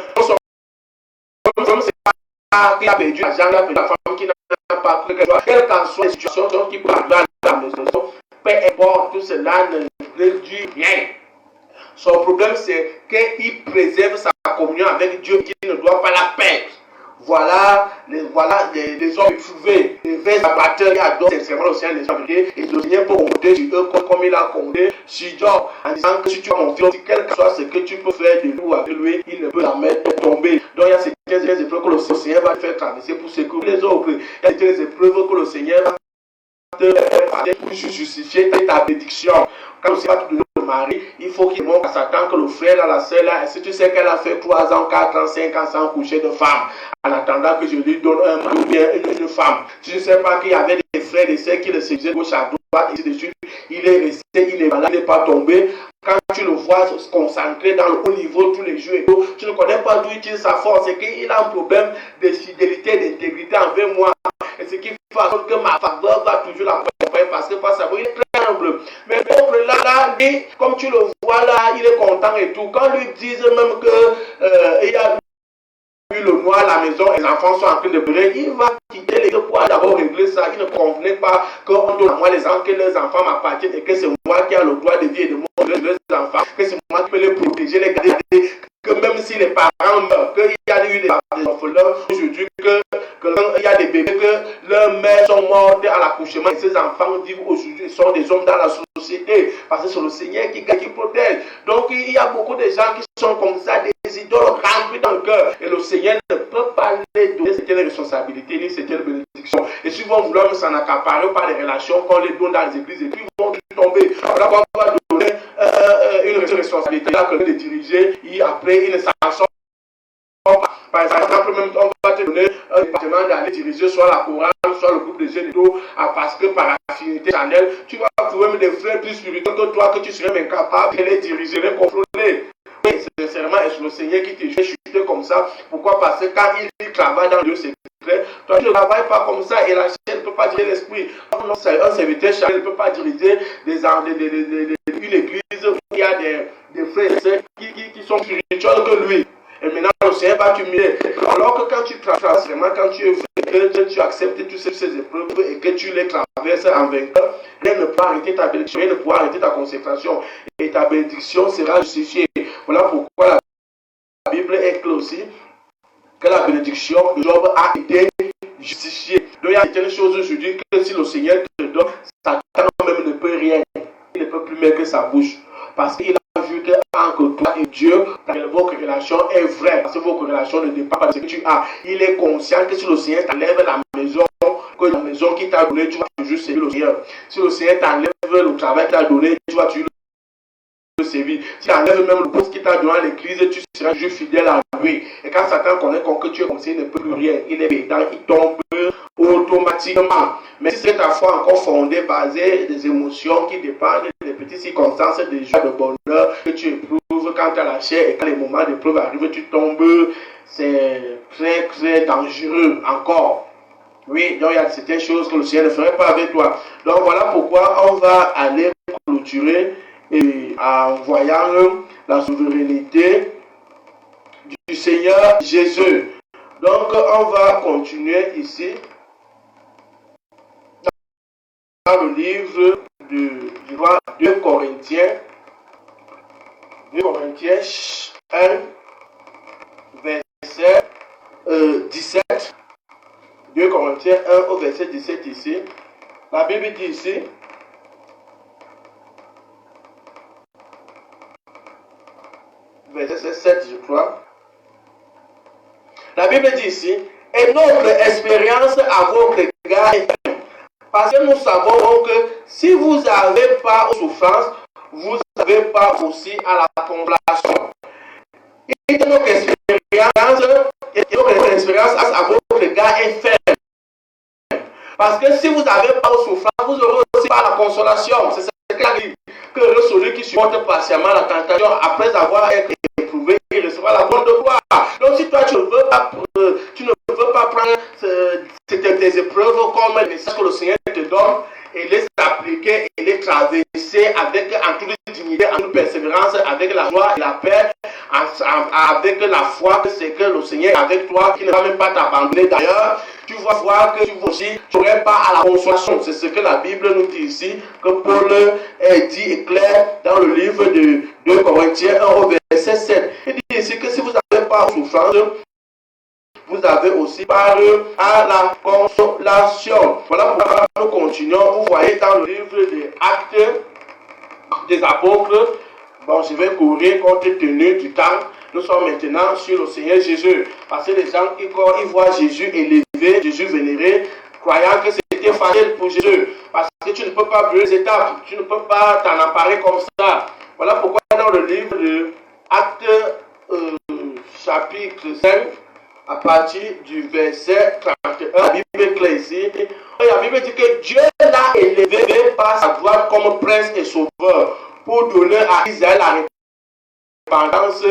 c'est pas qu'il a perdu l'argent, il a perdu la femme qui n'a pas pris quelque chose. Quelle qu'en soit la situation qui peut arriver à la maison, peu importe, tout cela ne réduit rien. Son problème, c'est qu'il préserve sa communion avec Dieu qui ne doit pas la perdre. Voilà les hommes éprouvés, les vrais amateurs qui adorent sincèrement le Seigneur des hommes et le Seigneur peut compter sur eux comme il a compté sur Job en disant que si tu as mon fils, quel que soit ce que tu peux faire de nous avec lui, il ne peut jamais tomber. Donc il y a ces 15 épreuves que le Seigneur va te faire traverser pour secourir les autres. Il y a des épreuves que le Seigneur va te faire pour justifier ta bénédiction. Quand le Seigneur va te donner le mari, il faut qu'il montre à Satan que le frère là, la sœur là, si tu sais qu'elle a fait 3 ans, 4 ans, 5 ans sans coucher de femme, en attendant que je lui donne un mari ou bien une femme. Tu ne sais pas qu'il y avait des frères et sœurs qui le séduisaient gauche à droite, ici dessus, il est resté, il est malade, il n'est pas tombé. Quand tu le vois se concentrer dans le haut niveau tous les jours et tout, tu ne connais pas d'où il tire sa force. C'est qu'il a un problème de fidélité, d'intégrité envers moi. Et ce qui fait en sorte que ma faveur va toujours l'accompagner parce que face à moi, il est très humble. Mais l'autre là, lui, comme tu le vois là, il est content et tout. Quand lui disent même que il y a le noir à la maison, les enfants sont en train de pleurer, il va quitter les deux pour d'abord régler ça. Il ne comprenait pas qu'on donne à moi les enfants, que les enfants m'appartiennent et que c'est moi qui ai le droit de vie et de mourir les enfants, que c'est moi qui peux les protéger, les garder, que même si les parents meurent, qu'il y a eu des orphelins aujourd'hui, qu'il y a des bébés, que leurs mères sont mortes à l'accouchement et ces enfants vivent aujourd'hui, sont des hommes dans la société, parce que c'est le Seigneur qui protège. Donc il y a beaucoup de gens qui sont comme ça, des idoles remplies dans le cœur, et le Seigneur ne peut pas les donner certaines responsabilités ni certaines bénédictions. Et si vont vouloir s'en accaparer par les relations qu'on les donne dans les églises, et puis ils vont tomber. Alors on va donner une responsabilité là que de diriger, et après ils ne s'en sortent pas. Par exemple, même on va te donner un département d'aller diriger soit la chorale, soit le groupe de jeunes et tout, parce que par affinité channel, tu vas trouver même des frères plus spirituels que toi, que tu serais même incapable de les diriger, de les contrôler. Oui, sincèrement, est-ce le Seigneur qui te fait chuter comme ça? Pourquoi? Parce que quand il travaille dans le secret, toi tu ne travailles pas comme ça et la chaîne ne peut pas diriger l'esprit. Un serviteur chargé ne peut pas diriger une église où il y a des frères et sœurs qui sont spirituels que lui. Et maintenant, le Seigneur va t'humilier. Alors que quand tu travailles vraiment, quand tu es vrai, que tu acceptes toutes ces épreuves et que tu les traverses en vainqueur, rien ne peut arrêter ta bénédiction, rien ne pourra arrêter ta consécration. Et ta bénédiction sera justifiée. Voilà pourquoi la Bible est claire aussi que la bénédiction de Job a été justifiée. Donc il y a certaines choses aujourd'hui que si le Seigneur te donne, Satan même ne peut rien. Il ne peut plus mettre que sa bouche. Parce qu'il a vu que entre toi et Dieu, votre relation est vraie. Parce que votre relation ne dépend pas de ce que tu as. Il est conscient que si le Seigneur t'enlève la maison, que la maison qu'il t'a donnée, tu vas toujours servir le Seigneur. Si le Seigneur t'enlève le travail qu'il t'a donné, tu vas toujours le servir. Si tu enlèves même le poste qu'il t'a donné à l'église, tu seras juste fidèle à lui. Et quand Satan connaît que tu es comme ça, il ne peut plus rien. Il est pétant, il tombe autour automatiquement. Mais si c'est ta foi encore fondée, basée des émotions qui dépendent des petites circonstances de joie, de bonheur que tu éprouves quand tu as la chair et quand les moments d'épreuve arrivent, tu tombes, c'est très très dangereux encore. Oui, donc il y a certaines choses que le Seigneur ne ferait pas avec toi. Donc voilà pourquoi on va aller clôturer et en voyant la souveraineté du Seigneur Jésus. Donc on va continuer ici dans le livre du roi 2 Corinthiens 1, verset 17. 2 Corinthiens 1 au verset 17 ici. La Bible dit ici, verset 7 je crois. La Bible dit ici, et notre expérience à votre égard est ferme. Parce que nous savons que si vous n'avez pas aux souffrances, vous n'avez pas aussi à la consolation. Et notre expérience à votre égard est ferme. Parce que si vous n'avez pas aux souffrances, vous n'aurez aussi pas la consolation. C'est ce qu'il dit. Que celui qui supporte patiemment la tentation, après avoir été éprouvé, il recevra la bonne de gloire. Donc si toi tu ne veux pas prendre tes épreuves comme le message que le Seigneur te donne et les appliquer et les traverser en toute dignité, en toute persévérance, avec la joie et la paix, avec la foi que c'est que le Seigneur est avec toi, qui ne va même pas t'abandonner. D'ailleurs, tu vas voir que tu n'aurais pas à la consolation. C'est ce que la Bible nous dit ici, que Paul dit et clair dans le livre de 2 Corinthiens 1 au verset 7. Il dit ici que si vous n'avez pas de souffrance, vous avez aussi part à la consolation. Voilà pourquoi nous continuons. Vous voyez dans le livre des Actes des Apôtres, bon, je vais courir compte tenu du temps. Nous sommes maintenant sur le Seigneur Jésus. Parce que les gens, ils voient Jésus élevé, Jésus vénéré, croyant que c'était facile pour Jésus. Parce que tu ne peux pas brûler les étapes, tu ne peux pas t'en emparer comme ça. Voilà pourquoi dans le livre de Actes chapitre 5, à partir du verset 31, la Bible claire ici, la Bible dit que Dieu l'a élevé par sa gloire comme prince et sauveur pour donner à Israël la repentance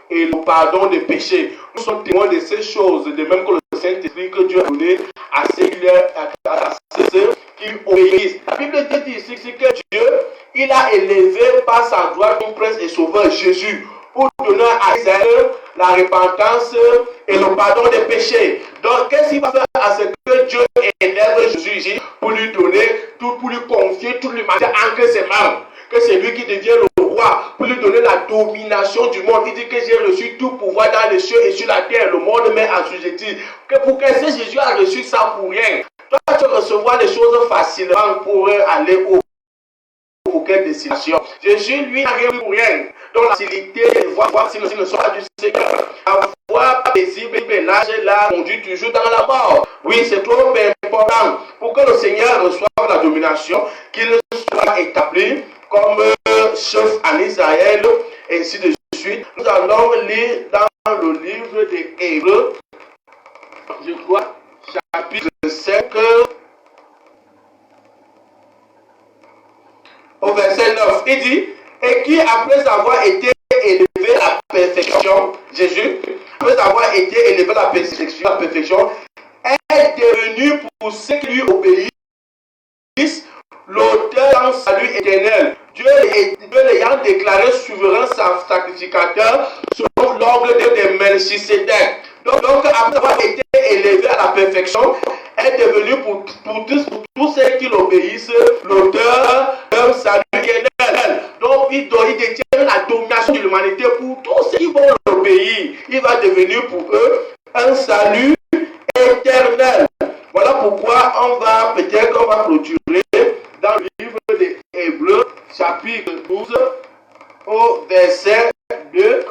et le pardon des péchés. Nous sommes témoins de ces choses, de même que le Saint-Esprit que Dieu a donné à ceux qui obéissent. La Bible dit ici que Dieu, il a élevé par sa gloire comme prince et sauveur Jésus pour donner à Israël la repentance et le pardon des péchés. Donc, qu'est-ce qu'il va faire à ce que Dieu élève Jésus ici pour lui donner, pour lui confier toute l'humanité entre ses mains? Que c'est lui qui devient le roi, pour lui donner la domination du monde. Il dit que j'ai reçu tout pouvoir dans les cieux et sur la terre. Le monde m'est assujetti. Que pour que Jésus a reçu ça pour rien. Toi, tu recevras les choses facilement pour aller aucune destination. Jésus, lui, n'a rien pour rien. Donc, la facilité de voir si ne soit du Seigneur. La voie paisible et l'âge là conduit toujours dans la mort. Oui, c'est trop important pour que le Seigneur reçoive la domination, qu'il soit établi comme chef en Israël, ainsi de suite. Nous allons lire dans le livre des Hébreux, je crois, chapitre 5, au verset 9. Il dit, et qui après avoir été élevé à la perfection, Jésus, après avoir été élevé à la perfection, est devenu pour ceux qui lui obéissent l'auteur d'un salut éternel. Dieu l'ayant déclaré souverain sacrificateur selon l'ordre de Melchisédek. Donc, après avoir été élevé à la perfection, est devenu pour tous ceux qui l'obéissent l'auteur d'un salut éternel. Donc, il détient la domination de l'humanité pour tous ceux qui vont l'obéir. Il va devenir pour eux un salut éternel. Voilà pourquoi peut-être qu'on va clôturer dans le livre des Hébreux, chapitre 12, au verset 2.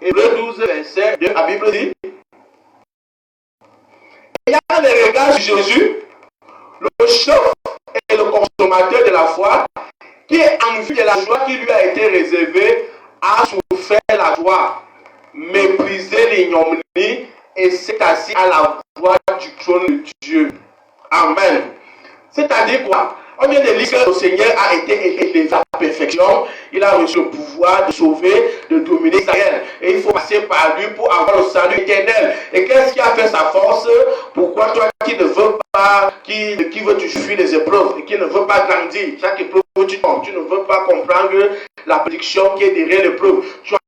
Hébreux 12, verset 2, la Bible dit, ayant le regard sur Jésus, le chef et le consommateur de la foi, qui en vue de la joie qui lui a été réservée, a souffert la joie, méprisé l'ignominie et s'est assis à la droite du trône de Dieu. Amen. C'est-à-dire quoi? On vient de lire que le Seigneur a été élevé à la perfection. Il a reçu le pouvoir de sauver, de dominer Israël. Et il faut passer par lui pour avoir le salut éternel. Et qu'est-ce qui a fait sa force? Pourquoi toi qui ne veux pas, qui veux tu fuir les épreuves et qui ne veux pas grandir, chaque épreuve tu tombes, tu ne veux pas comprendre la prédiction qui est derrière l'épreuve. Toi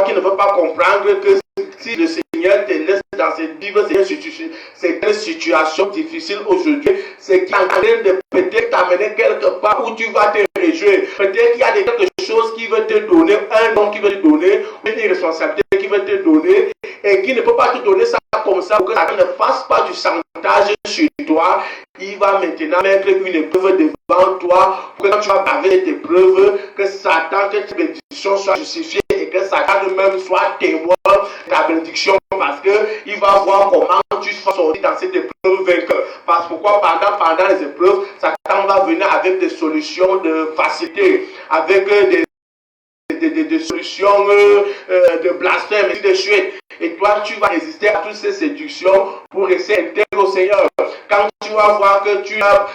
qui ne veux pas comprendre que si le Seigneur te laisse dans cette situation difficile aujourd'hui, c'est qu'il est en train de peut-être t'amener quelque part où tu vas te réjouir. Peut-être qu'il y a quelque chose qui veut te donner, un don qui veut te donner, une responsabilité qui veut te donner, et qui ne peut pas te donner ça comme ça, pour que ça ne fasse pas du chantage sur toi. Il va maintenant mettre une épreuve devant toi, pour que quand tu vas baver cette épreuve, que Satan, que ta bénédiction soit justifiée, et que Satan lui-même soit témoin de ta bénédiction, parce qu'il va voir comment tu seras sorti dans cette épreuve vainqueur. Parce pourquoi pendant les épreuves, Satan va venir avec des solutions de facilité, avec des solutions de blasphème, et de suite. Et toi, tu vas résister à toutes ces séductions pour essayer d'être au Seigneur. Quand tu vas voir que tu as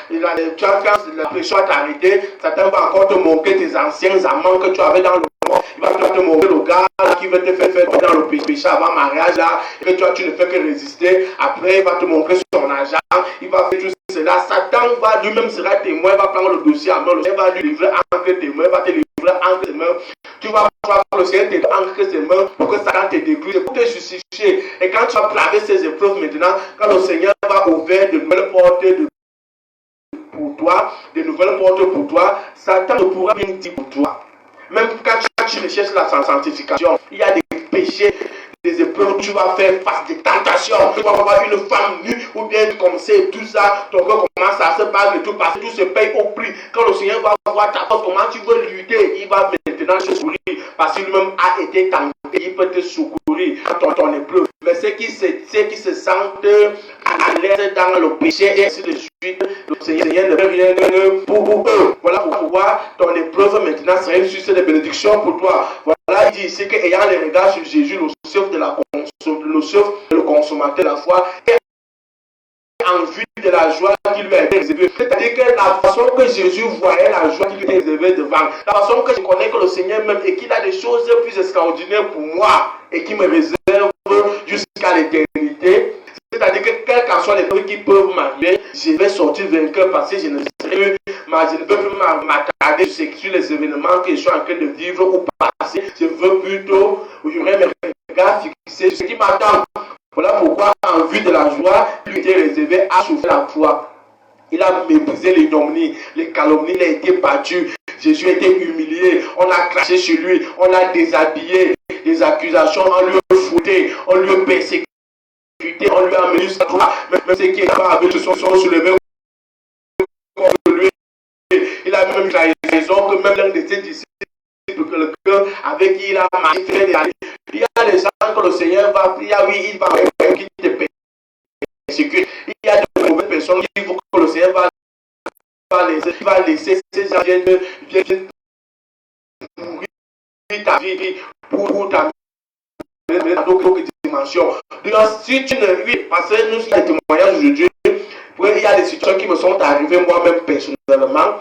la pression à t'arrêter, Satan va encore te montrer tes anciens amants que tu avais dans le monde. Il va te montrer le gars qui veut te faire dans le péché avant mariage, là, et que toi, tu ne fais que résister. Après, il va te montrer son argent, il va faire tout cela. Satan va lui-même sera témoin, il va prendre le dossier à main, il va lui livrer entre tes mains, il va te livrer entre tes mains. Tu vas voir le Seigneur te entre ses mains pour que Satan te détruise, pour te justifier. Et quand tu vas braver ces épreuves maintenant, quand le Seigneur va ouvrir de nouvelles portes pour toi, de nouvelles portes pour toi, Satan ne pourra rien dire pour toi. Même quand tu recherches la sanctification, il y a des péchés, des épreuves, tu vas faire face des tentations. Tu vas voir une femme nue ou bien comme c'est tout ça, ton corps commence à se battre et tout, parce que tout se paye au prix. Quand le Seigneur va voir ta force, comment tu veux lutter, il va maintenant te secourir, parce qu'il lui-même a été tenté, il peut te secourir dans ton épreuve. Mais ceux qui se sentent à l'aise dans le péché et ainsi de suite, le Seigneur ne veut rien pour eux. Voilà pourquoi ton épreuve maintenant sera une source de bénédiction pour toi. Voilà, il dit ici qu'ayant les regards sur Jésus, le consommateur de la foi, en vue de la joie qui lui a été réservée. C'est-à-dire que la façon que Jésus voyait la joie qui lui était réservée devant, la façon que je connais que le Seigneur même et qu'il a des choses plus extraordinaires pour moi et qui me réserve jusqu'à l'éternité. C'est-à-dire que quelles qu'en soient les trucs qui peuvent m'arriver, je vais sortir vainqueur parce que je ne peux plus m'attarder sur les événements que je suis en train de vivre ou passer. Je veux plutôt, j'aurais mes regards fixés sur ce qui m'attend. Voilà pourquoi, en vue de la joie, il était réservé à souffrir la foi. Il a méprisé l'ignominie, les calomnies, il a été battu. Jésus a été humilié, on a craché sur lui, on l'a déshabillé, les accusations, on lui a fouetté, on lui a persécuté, on lui a amené sa croix. Même ceux qui n'étaient pas avec se sont soulevés contre lui. Il a même eu la raison que même l'un de ses disciples, quelqu'un avec qui il a marché, il y a des gens que le Seigneur va, il va qui te persécute. Il y a de mauvaises personnes qui vont que le Seigneur va laisser ces gens viennent pourrir ta vie, pour ta dans d'autres dimensions. Donc, si tu ne vis, parce que nous, il y a des témoignages aujourd'hui, il y a des situations qui me sont arrivées moi-même personnellement.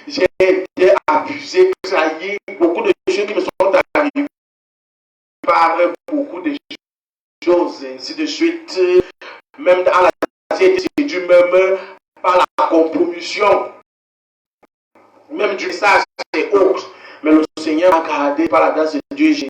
J'ai été abusé, trahi, beaucoup de choses qui me sont arrivées par beaucoup de choses, ainsi de suite. Même dans la j'ai été séduit même par la compromission, même du message et autres. Mais le Seigneur m'a gardé par la grâce de Dieu.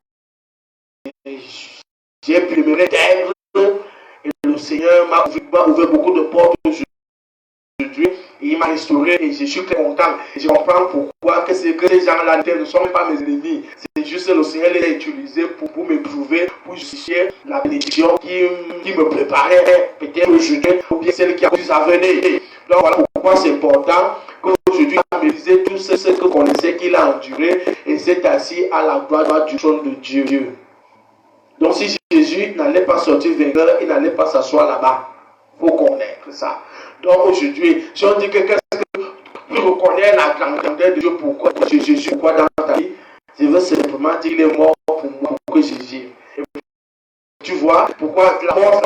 J'ai pu me rétablir et le Seigneur m'a ouvert beaucoup de portes aujourd'hui. Il m'a restauré et je suis très content. Et je comprends pourquoi que ces gens-là ne sont pas mes ennemis. C'est juste le Seigneur les a utilisés pour m'éprouver, pour justifier la bénédiction qui me préparait peut-être aujourd'hui ou bien celle qui a pu à venir. Donc voilà pourquoi c'est important qu'aujourd'hui il a méprisé tout ce que connaissait qu'il a enduré et s'est assis à la droite du trône de Dieu. Donc si Jésus n'allait pas sortir vainqueur, il n'allait pas s'asseoir là-bas. Il faut connaître ça. Donc aujourd'hui, si on dit que qu'est-ce que tu reconnais la grandeur de Dieu, pourquoi Jésus, pourquoi dans ta vie, je veux simplement dire qu'il est mort pour moi, pour que Jésus. Tu vois, pourquoi la mort,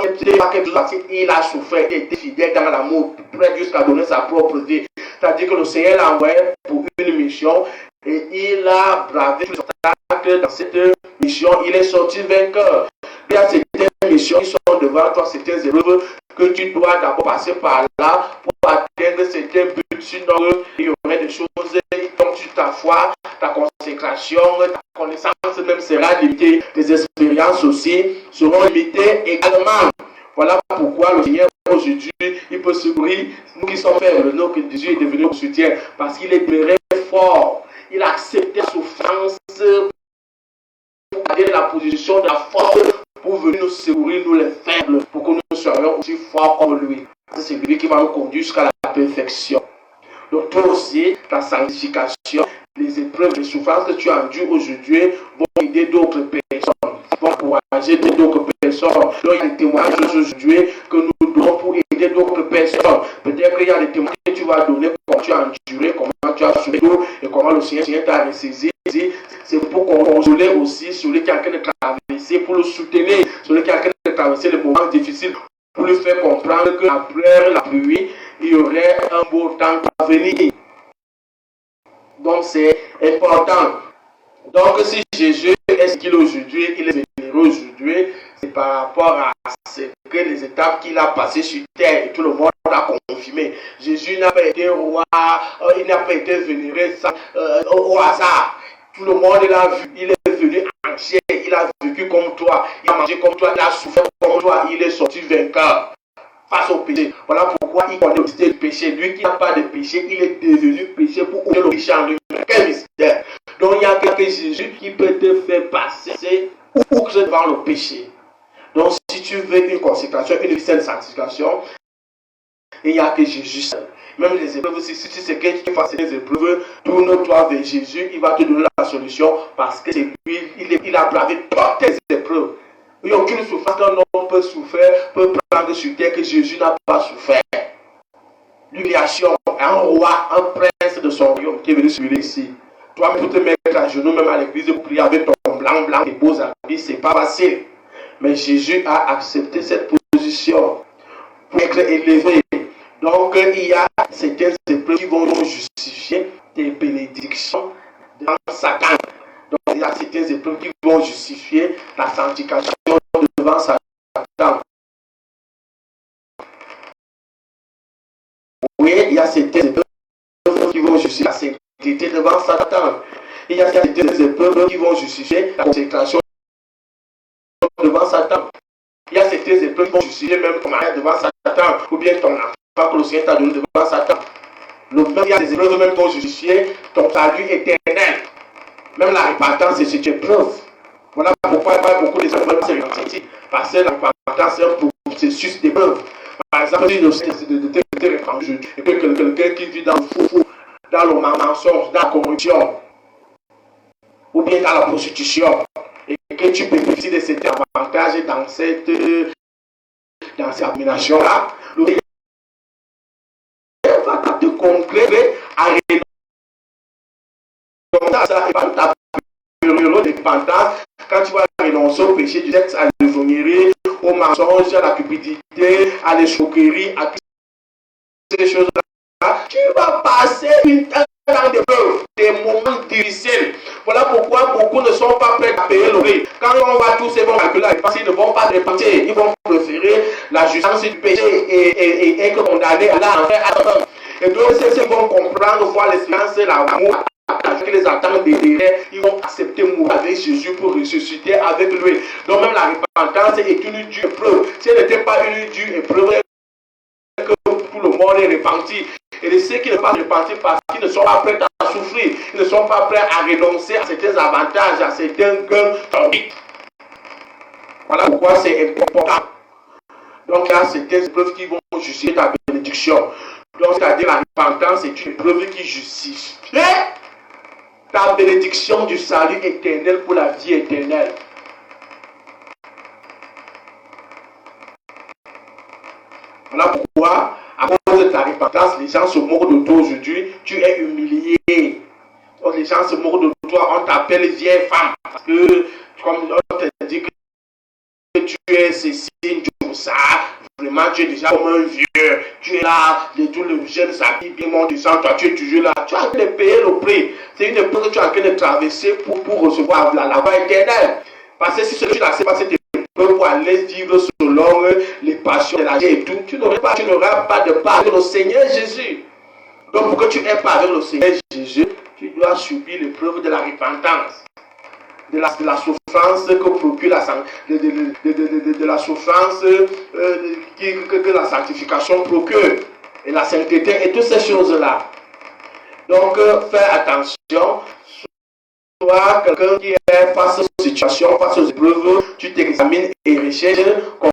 il pas quelque chose, il a souffert, il était fidèle dans l'amour, prêt jusqu'à donner sa propre vie. C'est-à-dire que le Seigneur l'a envoyé pour une mission et il a bravé tous les obstacles dans cette mission. Il est sorti vainqueur. Il y a certaines missions qui sont devant toi, certaines épreuves que tu dois d'abord passer par là pour atteindre certains buts. Sinon, il y aurait des choses qui tombent sur ta foi, ta consécration, ta connaissance même sera limitée. Tes expériences aussi seront limitées également. Voilà pourquoi le Seigneur aujourd'hui, il peut secourir nous qui sommes faibles, nous que Jésus est devenu notre soutien, parce qu'il est demeuré fort. Il a accepté la souffrance pour garder la position de la force, pour venir nous secourir, nous les faibles, pour que nous soyons aussi forts comme lui. C'est lui qui va nous conduire jusqu'à la perfection. Donc toi aussi, ta sanctification, les épreuves, les souffrances que tu as endues aujourd'hui vont aider d'autres personnes, vont encourager d'autres personnes. Donc il y a des témoignages aujourd'hui que nous donnons pour aider d'autres personnes. Peut-être qu'il y a des témoignages que tu vas donner, comment tu as enduré, comment tu as souffert et comment le Seigneur t'a ressaisi. C'est pour consoler aussi celui qui est en train de traverser, pour le soutenir, celui qui est en train de traverser les moments difficiles, pour lui faire comprendre qu'après la pluie, il y aurait un beau temps à venir. Donc c'est important. Donc si Jésus est ce qu'il est aujourd'hui, il est généreux aujourd'hui, c'est par rapport à ce que les étapes qu'il a passées sur terre et tout le monde a confirmé. Jésus n'a pas été roi, il n'a pas été vénéré au hasard. Tout le monde l'a vu, il est venu entier, il a vécu comme toi, il a mangé comme toi, il a souffert comme toi, il est sorti vainqueur face au péché. Voilà pourquoi il connaît aussi le péché. Lui qui n'a pas de péché, il est devenu péché pour ouvrir le péché en lui-même. Quel mystère! Donc il y a que Jésus qui peut te faire passer ou que devant le péché. Donc si tu veux une consécration, une saine sanctification, il n'y a que Jésus seul. Même les épreuves, si tu sais que tu fasses les épreuves, tourne-toi vers Jésus, il va te donner la solution parce que c'est lui, il a bravé toutes tes épreuves. Il n'y a aucune souffrance qu'un homme peut souffrir, peut prendre sur terre que Jésus n'a pas souffert. L'humiliation, un roi, un prince de son royaume qui est venu sur lui ici. Toi, pour te mettre à genoux, même à l'église, pour prier avec ton blanc, et beaux habits, c'est pas facile. Mais Jésus a accepté cette position pour être élevé. Donc, il y a certaines épreuves qui vont justifier tes bénédictions devant Satan. Donc, il y a certaines épreuves qui vont justifier ta sanctification devant Satan. Oui, il y a certaines épreuves qui vont justifier la sainteté devant Satan. Il y a certaines épreuves qui vont justifier la consécration devant Satan. Il y a certaines épreuves qui vont justifier même ton mariage devant Satan, ou bien ton enfant que le Seigneur t'a donné devant Satan. Il y a des épreuves même qui vont justifier ton salut éternel. Même la repentance, c'est cette épreuve. Voilà pourquoi il y a beaucoup d'épreuves qui se repentent. Parce que la repentance, c'est un processus d'épreuve. Par exemple, si je sais de te répandre, et que quelqu'un qui vit dans le fou, dans le mensonge, dans la corruption, ou bien dans la prostitution, et que tu bénéficies de cet avantage dans cette abomination-là, le Seigneur va te conclure à renoncer à ça et par ta période de repentance, quand tu vas renoncer au péché du sexe, à l'ivognerie, au mensonge, à la cupidité, à l'escroquerie, à toutes ces choses-là, tu vas passer un temps d'épreuve, des moments difficiles. Voilà pourquoi beaucoup ne sont pas prêts à payer le prix. Quand on va tous, ils vont calculer la dépense, ils ne vont pas repentir, ils vont préférer la justice du péché et être condamnés à l'enfer à temps. Et donc, ceux qui vont comprendre, voir l'espérance et l'amour qui les attendent derrière, ils vont accepter mourir avec Jésus pour ressusciter avec lui. Donc même la repentance est une dure épreuve. Si elle n'était pas une dure épreuve, que tout le monde est repenti. Et ceux qui ne sont pas repentis parce qu'ils ne sont pas prêts à souffrir, ils ne sont pas prêts à renoncer à certains avantages, à certains gains tordiques. Voilà pourquoi c'est important. Donc il y a certaines épreuves qui vont justifier ta bénédiction. Donc c'est-à-dire la repentance est une épreuve qui justifie ta bénédiction du salut éternel pour la vie éternelle. Voilà pourquoi, à cause de ta repentance, les gens se moquent de toi aujourd'hui, tu es humilié. Donc les gens se moquent de toi, on t'appelle vieille femme. Parce que, comme on te dit que tu es ceci, tu es ça. Vraiment, tu es déjà comme un vieux. Tu es là, tous les jeunes s'habillent bien, mon sang, toi tu es toujours là. Tu as en train de payer le prix. C'est une épreuve que tu es en train de traverser pour recevoir la voie éternelle. Parce que si tu n'acceptes pas cette épreuve pour aller vivre selon les passions de la vie et tout, tu n'auras pas de part avec le Seigneur Jésus. Donc pour que tu aies part avec le Seigneur Jésus, tu dois subir l'épreuve de la repentance. De la souffrance que procure de la souffrance que la sanctification procure. Et la sainteté et toutes ces choses-là. Donc, fais attention. Sois quelqu'un qui est face aux situations, face aux épreuves, tu t'examines et recherches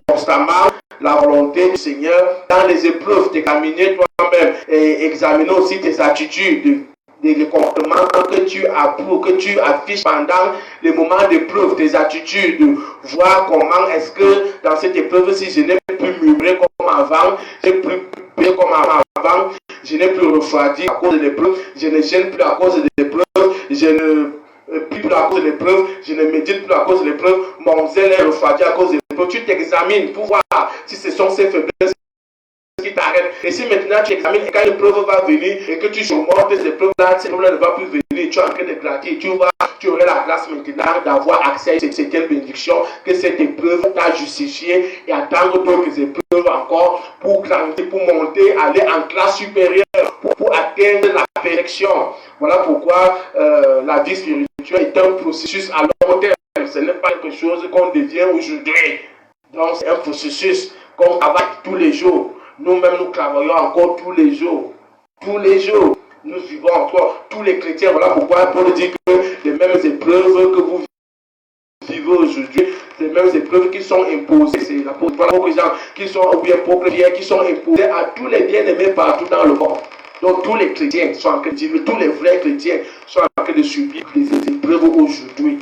constamment la volonté du Seigneur dans les épreuves, t'examiner toi-même et examiner aussi tes attitudes, les comportements que tu approuves, que tu affiches pendant les moments d'épreuve, tes attitudes, voir comment est-ce que dans cette épreuve, si je n'ai plus murmuré comme avant, je n'ai plus prié comme avant, je n'ai plus refroidi à cause de l'épreuve, je ne gêne plus à cause de l'épreuve, je ne prie plus à cause de l'épreuve, je ne médite plus à cause de l'épreuve, mon zèle est refroidi à cause de l'épreuve. Tu t'examines pour voir si ce sont ces faiblesses qui t'arrête. Et si maintenant tu examines et quand l'épreuve va venir et que tu surmontes ces épreuves-là, cette épreuve ne va plus venir, tu es en train de gratter, tu aurais la grâce maintenant d'avoir accès à certaines bénédictions que cette épreuve t'a justifié et attendre d'autres épreuves encore pour grandir, pour monter, aller en classe supérieure, pour atteindre la perfection. Voilà pourquoi la vie spirituelle est un processus à long terme. Ce n'est pas quelque chose qu'on devient aujourd'hui. Donc c'est un processus qu'on travaille tous les jours. Nous-mêmes, nous travaillons encore tous les jours. Tous les jours. Nous vivons encore. Tous les chrétiens. Voilà pourquoi Paul dit que les mêmes épreuves que vous vivez aujourd'hui, les mêmes épreuves qui sont imposées, c'est la pour les gens qui sont, ou bien pour les qui sont imposées à tous les bien-aimés partout dans le monde. Donc tous les chrétiens sont en train de vivre, tous les vrais chrétiens sont en train de subir des épreuves aujourd'hui.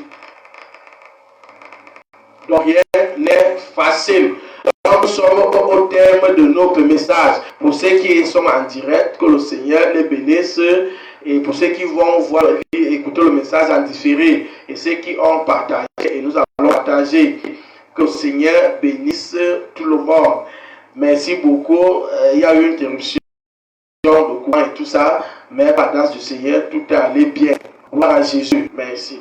Donc rien n'est facile. Nous sommes au terme de notre message. Pour ceux qui sont en direct, que le Seigneur les bénisse. Et pour ceux qui vont voir, écouter le message en différé. Et ceux qui ont partagé, et nous allons partager. Que le Seigneur bénisse tout le monde. Merci beaucoup. Il y a eu une interruption de courant et tout ça. Mais par grâce du Seigneur, tout est allé bien. Gloire à Jésus. Merci.